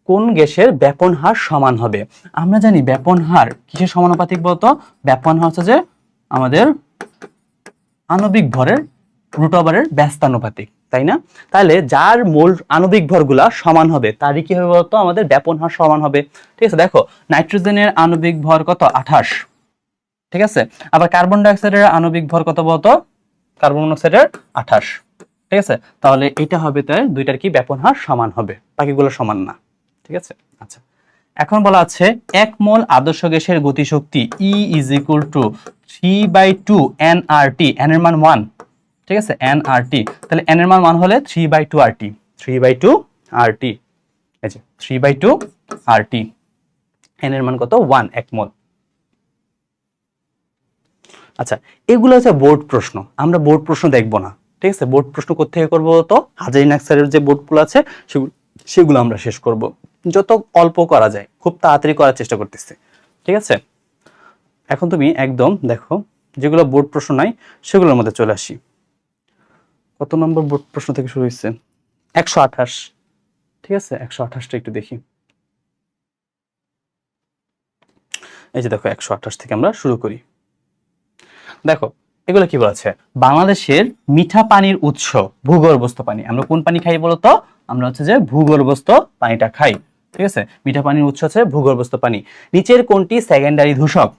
কোন গ্যাসের ব্যাপন হার সমান হবে? আমরা জানি ব্যাপন হার কিসের সমানুপাতিক বলতো? ব্যাপন হার হচ্ছে যে আমাদের আণবিক ভরের রুট/এর ব্যস্তানুপাতিক, তাই না? তাহলে যার মোল আণবিক ভরগুলা সমান হবে তারই কি হবে বলতো? আমাদের ব্যাপন হার সমান হবে, ঠিক আছে? দেখো নাইট্রোজেনের আণবিক ভর কত? 28, ঠিক আছে? আবার কার্বন ডাই অক্সাইডের আণবিক ভর কত বলতো? কার্বন মনোক্সাইডের 28, ঠিক আছে? তাহলে এটা হবে, তাই দুইটার কি ব্যাপন হার সমান হবে, বাকিগুলো সমান না, ঠিক আছে? আচ্ছা, এখন বলা আছে 1 মোল আদর্শ গ্যাসের গতিশক্তি E is equal to 3/2 nRT, n এর মান 1, ঠিক আছে? nRT, তাহলে n এর মান হলে 3/2 RT, 3/2 RT, এই যে 3/2 RT, n এর মান কত? 1, 1 মোল। আচ্ছা, এগুলো হচ্ছে বোর্ড প্রশ্ন, আমরা বোর্ড প্রশ্ন দেখব না, ঠিক আছে, বোর্ড প্রশ্ন কোত্থেকে করবো তো হাজারি নাকসারের যে বোর্ডগুলো আছে সেগুলো আমরা শেষ করব, যত অল্প করা যায় খুব তাড়াতাড়ি করার চেষ্টা করতেছি। ঠিক আছে, এখন তুমি একদম দেখো যেগুলো বোর্ড প্রশ্ন নাই সেগুলোর মধ্যে চলে আসি। কত নম্বর বোর্ড প্রশ্ন থেকে শুরু হয়েছে? 128। ঠিক আছে, 128টা একটু দেখি। এই যে দেখো 128 থেকে আমরা শুরু করি। দেখো এগুলো কি বলেছে, বাংলাদেশের মিঠা পানির উৎস ভূগর্ভস্থ পানি। আমরা কোন পানি খাই বলতো? আমরা হচ্ছে যে ভূগর্ভস্থ পানিটা খাই। ঠিক আছে, মিঠা পানির উৎস হচ্ছে ভূগর্ভস্থ পানি। নিচের কোনটি সেকেন্ডারি দূষক?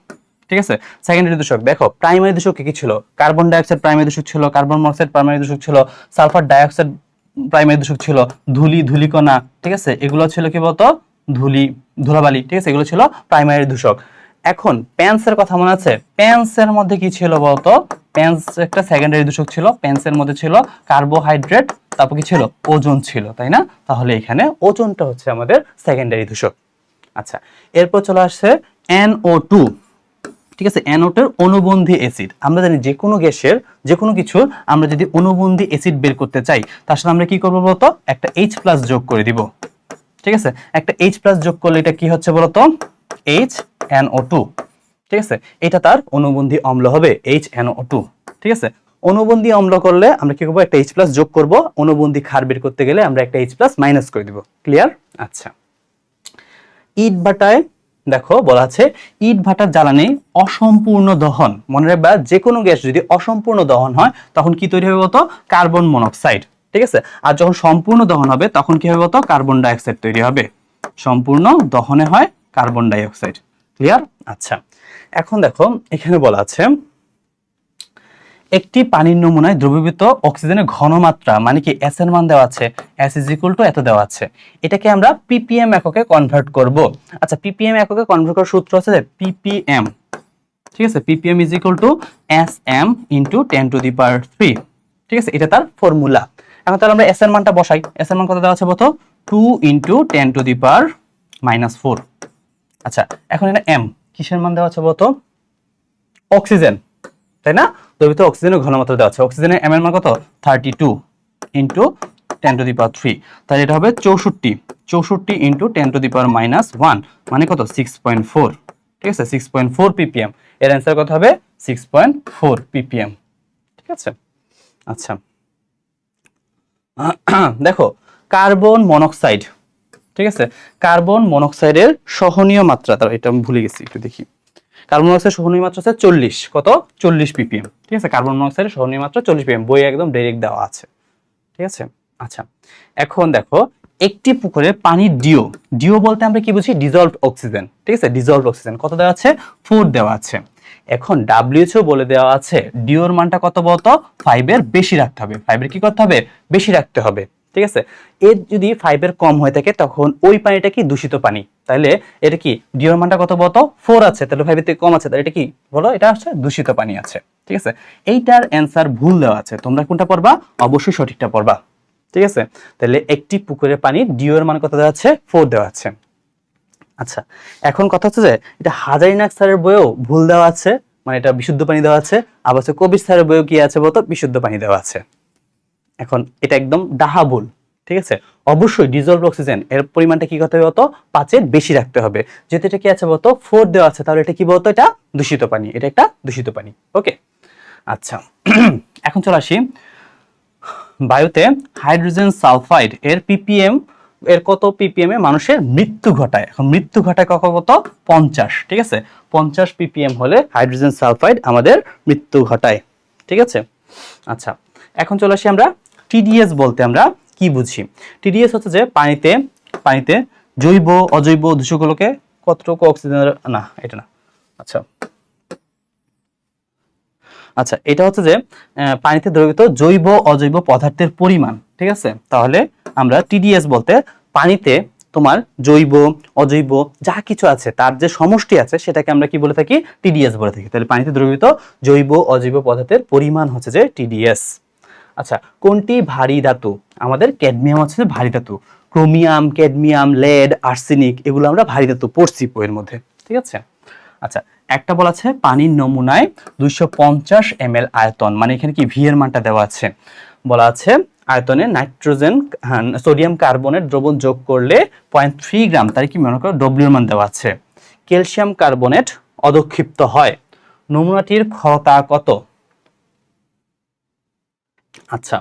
ঠিক আছে, সেকেন্ডারি দূষক দেখো, প্রাইমারি দূষক কি কি ছিল? কার্বন ডাইঅক্সাইড প্রাইমারি দূষক ছিল, কার্বন মনোক্সাইড প্রাইমারি দূষক ছিল, সালফার ডাইঅক্সাইড প্রাইমারি দূষক ছিল, ধূলিকণা, ঠিক আছে, এগুলো ছিল কি বলতো ধুলাবালি। ঠিক আছে, এগুলো ছিল প্রাইমারি দূষক। এখন প্যান্সের কথা মনে আছে? প্যান্সের মধ্যে কি ছিল বলতো? প্যান্স একটা সেকেন্ডারি দূষক ছিল। প্যান্সের মধ্যে ছিল কার্বোহাইড্রেট, তারপর কি ছিল? ওজোন ছিল, তাই না? তাহলে এখানে ওজোনটা হচ্ছে আমাদের সেকেন্ডারি দূষক। আচ্ছা, এরপর চলে আসছে NO2। ঠিক আছে, NO2 এর অনুবন্ধী অ্যাসিড। আমরা জানি যে কোনো গ্যাসের যে কোনো কিছুর আমরা যদি অনুবন্ধী অ্যাসিড বের করতে চাই তার সাথে আমরা কি করবো বলতো? একটা H+ যোগ করে দিব। ঠিক আছে, একটা H+ যোগ করলে এটা কি হচ্ছে বলতো? HNO2। ঠিক আছে, এটা তার অনুবন্ধী অম্ল হবে HNO2। ঠিক আছে, অনুবন্ধী অম্ল করলে আমরা কি করবো? একটা H+ যোগ করব। অনুবন্ধী ক্ষার বের করতে গেলে আমরা একটা H+ মাইনাস করে দিব। ক্লিয়ার? আচ্ছা, ইট ভাটায় দেখো বলা আছে ইট ভাটার জ্বালানি অসম্পূর্ণ দহন। মনে রাখবা যে কোনো গ্যাস যদি অসম্পূর্ণ দহন হয় তখন কি তৈরি হবে বলতো? Carbon monoxide. ঠিক আছে, আর যখন সম্পূর্ণ দহন হবে তখন কি হবে বলতো? কার্বন ডাইঅক্সাইড তৈরি হবে। সম্পূর্ণ দহনে হয় কার্বন ডাইঅক্সাইড। ক্লিয়ার? আচ্ছা, এখন দেখো এখানে বলা আছে একটি পানির নমুনায় দ্রবীভূত অক্সিজেনের ঘনমাত্রা মানে কি S এর মান দেওয়া আছে, S = এত দেওয়া আছে। এটাকে আমরা ppm এককে কনভার্ট করব। আচ্ছা, ppm এককে কনভার্ট করার সূত্র আছে যে ppm। ঠিক আছে, ppm = sm × 10⁻³ ঠিক আছে, এটা তার ফর্মুলা। এখন তাহলে আমরা S এর মানটা বসাই। S এর মান কত দেওয়া আছে বলতো? 2 × 10⁻⁴। আচ্ছা, এখন এটা m কিসের মান দেওয়া আছে বলতো? অক্সিজেন, তাই না? দ্রবীভূত অক্সিজেনের ঘনমাত্রা দেওয়া আছে। অক্সিজেনের m এর মান কত? 32 × 10⁻³ তাহলে এটা হবে 64 × 10⁻⁻1 মানে কত? 6.4। ঠিক আছে, 6.4 ppm। এর অ্যান্সার কত হবে? 6.4 ppm। ঠিক আছে, আচ্ছা দেখো কার্বন মনোক্সাইড। ঠিক আছে, কার্বন মনোক্সাইডের সহনীয় মাত্রা, তার এটা আমি ভুলে গেছি, একটু দেখি। কার্বন মনোক্সাইড সহনীয় মাত্রা হচ্ছে 40। কত? 40 ppm। ঠিক আছে, কার্বন মনোক্সাইডের সহনীয় মাত্রা 40 ppm, বই একদম ডাইরেক্ট দেওয়া আছে। ঠিক আছে, আচ্ছা এখন দেখো একটি পুকুরে পানির ডিও বলতে আমরা কি বুঝি? Dissolved oxygen. ঠিক আছে, ডিজলভড অক্সিজেন কত দেওয়া আছে? 4 দেওয়া আছে। এখন WHO বলে দেওয়া আছে ডিওর মানটা কত বলতো? 5 এর বেশি রাখতে হবে। 5 এর কি করতে হবে? বেশি রাখতে হবে। ঠিক আছে, এর যদি 5 এর কম হয়ে থাকে তখন ওই পানিটা কি দূষিত পানি। তাহলে এটা কি ডিওর মানটা কত বলতো? 4 আছে, তাহলে 5 এর থেকে কম আছে, তাহলে এটা কি বলো? এটা হচ্ছে দূষিত পানি আছে। ঠিক আছে, এইটার অ্যান্সার ভুল দেওয়া আছে, তোমরা কোনটা পড়বা? অবশ্যই সঠিকটা পড়বা। ঠিক আছে, তাহলে একটি পুকুরের পানি ডিওর মান কত দেওয়া আছে? 4 দেওয়া আছে। আচ্ছা, এখন কথা হচ্ছে যে এটা হাজারিনাক স্যারের বইও ভুল দেওয়া আছে, মানে এটা বিশুদ্ধ পানি দেওয়া আছে। আবার কবির স্যারের বইও কি আছে বলতো? বিশুদ্ধ পানি দেওয়া আছে। এখন এটা একদম ডাহা ভুল। ঠিক আছে, অবশ্যই ডিজলভড অক্সিজেন এর পরিমাণটা কি করতে হবে বলতো? 5 এর বেশি রাখতে হবে। যেহেতু এটা কি আছে বলতো? 4 দেওয়া আছে, তাহলে এটা কি বলতো? এটা দূষিত পানি, এটা একটা দূষিত পানি। ওকে, আচ্ছা এখন চলে আসি বায়ুতে হাইড্রোজেন সালফাইড এর ppm এর কত ppm এ মানুষের মৃত্যু ঘটায়? এখন মৃত্যু ঘটায় কত? 50। ঠিক আছে, 50 ppm হলে হাইড্রোজেন সালফাইড আমাদের মৃত্যু ঘটায়। ঠিক আছে, আচ্ছা এখন চলে আসি আমরা TDS বলতে আমরা কি বুঝি। TDS হচ্ছে যে পানিতে জৈব অজৈব দূষকগুলোকে কতটুকু অক্সিজেনের, না এটা না, আচ্ছা আচ্ছা এটা হচ্ছে যে পানিতে দ্রবীভূত জৈব অজৈব পদার্থের পরিমাণ। ঠিক আছে, তাহলে আমরা TDS বলতে পানিতে তোমার জৈব অজৈব যা কিছু আছে তার যে সমষ্টি আছে সেটাকে আমরা কি বলে থাকি? TDS বলে থাকি। তাহলে পানিতে দ্রবীভূত জৈব অজৈব পদার্থের পরিমাণ হচ্ছে যে TDS। আচ্ছা, কোনটি ভারী ধাতু? আমাদের ক্যাডমিয়াম হচ্ছে ভারী ধাতু। ক্রোমিয়াম, ক্যাডমিয়াম, লেড, আর্সেনিক এগুলো আমরা ভারী ধাতু পড়ছি বইয়ের মধ্যে। ঠিক আছে, আচ্ছা একটা বলা আছে পানির নমুনায় 250 ml আয়তন, মানে এখানে কি ভি এর মানটা দেওয়া আছে। বলা আছে আয়তনে নাইট্রোজেন সোডিয়াম কার্বনেট দ্রবণ যোগ করলে 0.3 গ্রাম, তার কি মনে করো ডব্লিউ এর মান দেওয়া আছে। ক্যালসিয়াম কার্বনেট অধক্ষিপ্ত হয়, নমুনাটির ক্ষতা কত? আচ্ছা,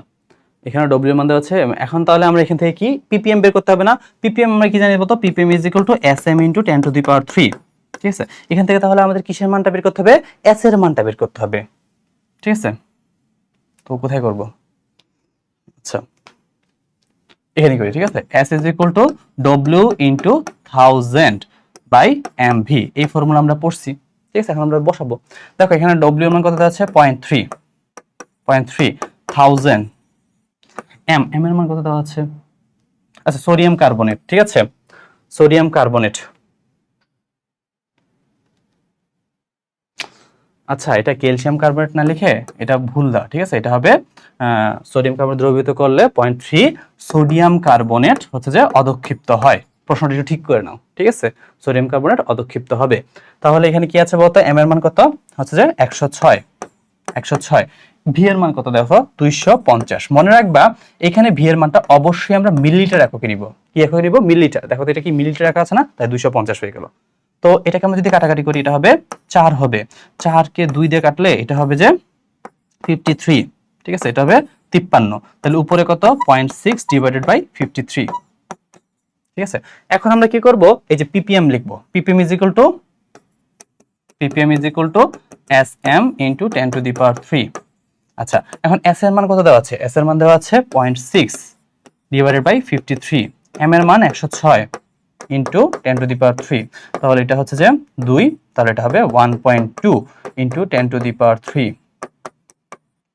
এখানে ডব্লিউ এর মান দেওয়া আছে। এখন তাহলে আমরা এখান থেকে কি পিপিএম বের করতে হবে না? পিপিএম আমরা কি জানি বলতো? PPM is equal to SM into 10 to the power 3। ঠিক আছে, এখান থেকে তাহলে আমাদের কিসের মানটা বের করতে হবে? এস এর মানটা বের করতে হবে। ঠিক আছে, তো কোথায় করব? আচ্ছা, এখানে করি। ঠিক আছে, S is equal to W into 1000 by MV, এই ফর্মুলা আমরা পড়ছি। ঠিক আছে, এখন আমরা বসাবো। দেখো এখানে ডব্লিউ এর মান কত দেওয়া আছে? 0.3 1000, এম এর মান কত দেওয়া আছে? আচ্ছা, সোডিয়াম কার্বনেট। ঠিক আছে, সোডিয়াম কার্বনেট। আচ্ছা, এটা ক্যালসিয়াম কার্বনেট না লিখে এটা ভুল দাও। ঠিক আছে, এটা হবে সোডিয়াম কার্বনেট দ্রবীভূত করলে 0.3 সোডিয়াম কার্বনেট হচ্ছে যে অধক্ষিপ্ত হয়। প্রশ্নটা একটু ঠিক করে নাও। ঠিক আছে, সোডিয়াম কার্বনেট অধক্ষিপ্ত হবে। তাহলে এখানে কি আছে বলতো? এম এর মান কত হচ্ছে যে 106। ভি এর মান কত দেখো? 250। মনে রাখবা এখানে ভি এর মানটা অবশ্যই আমরা মিলিলিটার এককে নিব। কি এককে নিব? মিলিলিটার। দেখো তো এটা কি মিলিলিটার একা আছে না, তাই 250 হয়ে গেল। তো এটাকে আমরা যদি কাটাকাটি করি এটা হবে 4 হবে। 4 কে 2 দিয়ে কাটলে এটা হবে যে 53। ঠিক আছে, এটা হবে 53। তাহলে উপরে কত? 0.6 ডিভাইডেড বাই 53। ঠিক আছে, এখন আমরা কি করব? এই যে পিপিএম লিখব। PPM is equal to SM into 10 to the power 3। আচ্ছা, এখন এস এর মান কত দেওয়া আছে? এস এর মান দেওয়া আছে 0.6 ডিভাইডেড বাই 53। এম এর মান 106 ইন্টু 10 টু দি পাওয়ার 3। তাহলে এটা হচ্ছে যে 2, তাহলে এটা হবে 1.2 ইন্টু 10 টু দি পাওয়ার 3।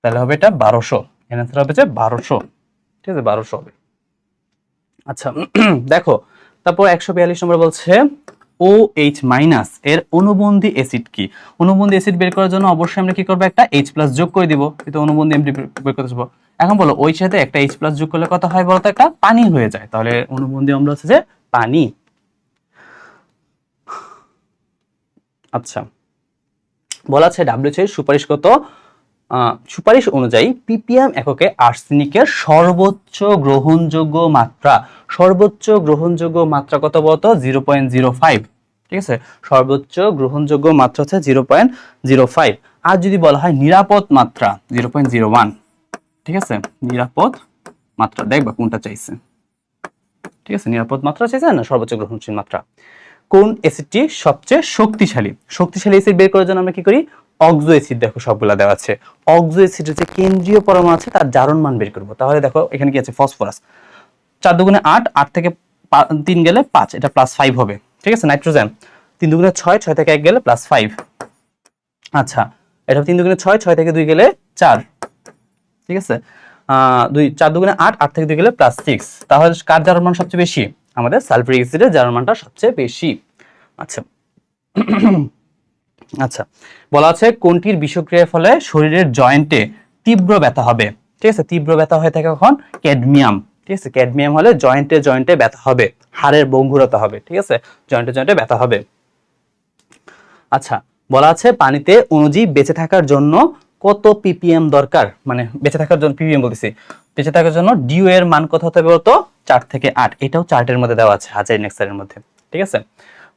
তাহলে হবে এটা 1200। এর आंसर হবে যে 1200। ঠিক আছে, 1200 হবে। আচ্ছা দেখো, তারপর 142 নম্বর বলছে OH মাইনাস এর অনুবন্ধী অ্যাসিড কি? অনুবন্ধী অ্যাসিড বের করার জন্য অবশ্যই আমরা কি করব? একটা H+ যোগ করে দিব। কিন্তু অনুবন্ধী এমডি বের করতে যাব। এখন বলো ওই সাথে একটা H+ যোগ করলে কত হয় বলো তো? একটা পানি হয়ে যায়। তাহলে অনুবন্ধী অম্ল হচ্ছে যে পানি। আচ্ছা, বলা আছে WHO এর সুপারিশ কত? সুপারিশ অনুযায়ী পিপিএম এককে আর্সেনিকের সর্বোচ্চ গ্রহণযোগ্য মাত্রা। সর্বোচ্চ গ্রহণযোগ্য মাত্রা কত বলতো? 0.05। ঠিক আছে, সর্বোচ্চ গ্রহণযোগ্য মাত্রা হচ্ছে 0.05। আর যদি বলা হয় নিরাপদ মাত্রা 0.01। ঠিক আছে, নিরাপদ মাত্রা দেখবা কোনটা চাইছে। ঠিক আছে, নিরাপদ মাত্রা চাইছে না সর্বোচ্চ গ্রহণশীল মাত্রা। কোন অ্যাসিডটি সবচেয়ে শক্তিশালী? শক্তিশালী অ্যাসিড বের করার জন্য আমরা কি করি? Oxo acid. দেখো সবগুলা দেওয়া আছে। অক্সো অ্যাসিডের যে কেন্দ্রীয় পরমাণু আছে তার জারণ মান বের করব। তাহলে দেখো এখানে কি আছে? ফসফরাস। 4 দুগুণে 8, 8 থেকে 3 গেলে 5, এটা +5 হবে। ঠিক আছে, নাইট্রোজেন 3 দুগুণে 6, 6 থেকে 1 গেলে +5। আচ্ছা, এটা 3 দুগুণে 6, 6 থেকে 2 গেলে 4। ঠিক আছে, 4 দুগুণে 8, 8 থেকে 2 গেলে +6। তাহলে কার জারণ মান সবচেয়ে বেশি? আমাদের সালফিউরিক অ্যাসিডের জারণ মানটা সবচেয়ে বেশি। আচ্ছা আচ্ছা, বলা আছে কোনটির বিষক্রিয়ার ফলে শরীরের জয়েন্টে তীব্র ব্যথা হবে? ঠিক আছে, তীব্র ব্যথা হয়ে থাকে কখন? ক্যাডমিয়াম। ঠিক আছে, ক্যাডমিয়াম হলে জয়েন্টে ব্যথা হবে, হাড়ের ভঙ্গুরতা হবে। ঠিক আছে, জয়েন্টে ব্যথা হবে। আচ্ছা, বলা আছে পানিতে অণুজীব বেঁচে থাকার জন্য কত পিপিএম দরকার? মানে বেঁচে থাকার জন্য পিপিএম বলতেছি, বেঁচে থাকার জন্য ডিও এর মান কত হতে হবে বলতো? 4 থেকে 8। এটাও চার্টের মধ্যে দেওয়া আছে, হাজারি নেক্সারের মধ্যে। ঠিক আছে,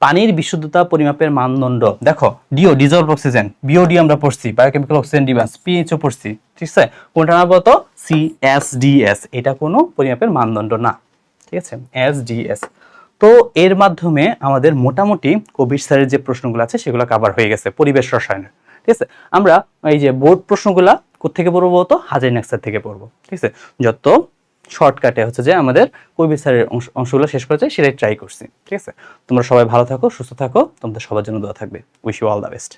পানির বিশুদ্ধতা পরিমাপের মানদণ্ড দেখো। ডিও ডিজলভ অক্সিজেন, বিওডি আমরা পড়ছি, বায়োকেমিক্যাল অক্সিজেন ডিভান্স, পিএইচও পড়ছি। ঠিক আছে, কোনটা না বলতো? সিএসডিএস। এটা কোনো পরিমাপের মানদণ্ড না। ঠিক আছে, এসডিএস। তো এর মাধ্যমে আমাদের মোটামুটি কবির স্যারের যে প্রশ্নগুলো আছে সেগুলো কভার হয়ে গেছে পরিবেশ রসায়নের। ঠিক আছে, আমরা এই যে বোর্ড প্রশ্নগুলা কোত্থেকে পড়বো তো? হাজারি নেক্সার থেকে পড়বো। ঠিক আছে, যত শর্টকাটে হচ্ছে যে আমাদের কবির স্যারের অংশগুলো শেষ করেছে সেটাই ট্রাই করছি। ঠিক আছে, তোমরা সবাই ভালো থাকো, সুস্থ থাকো, তোমাদের সবার জন্য দোয়া থাকবে। Wish you all the best.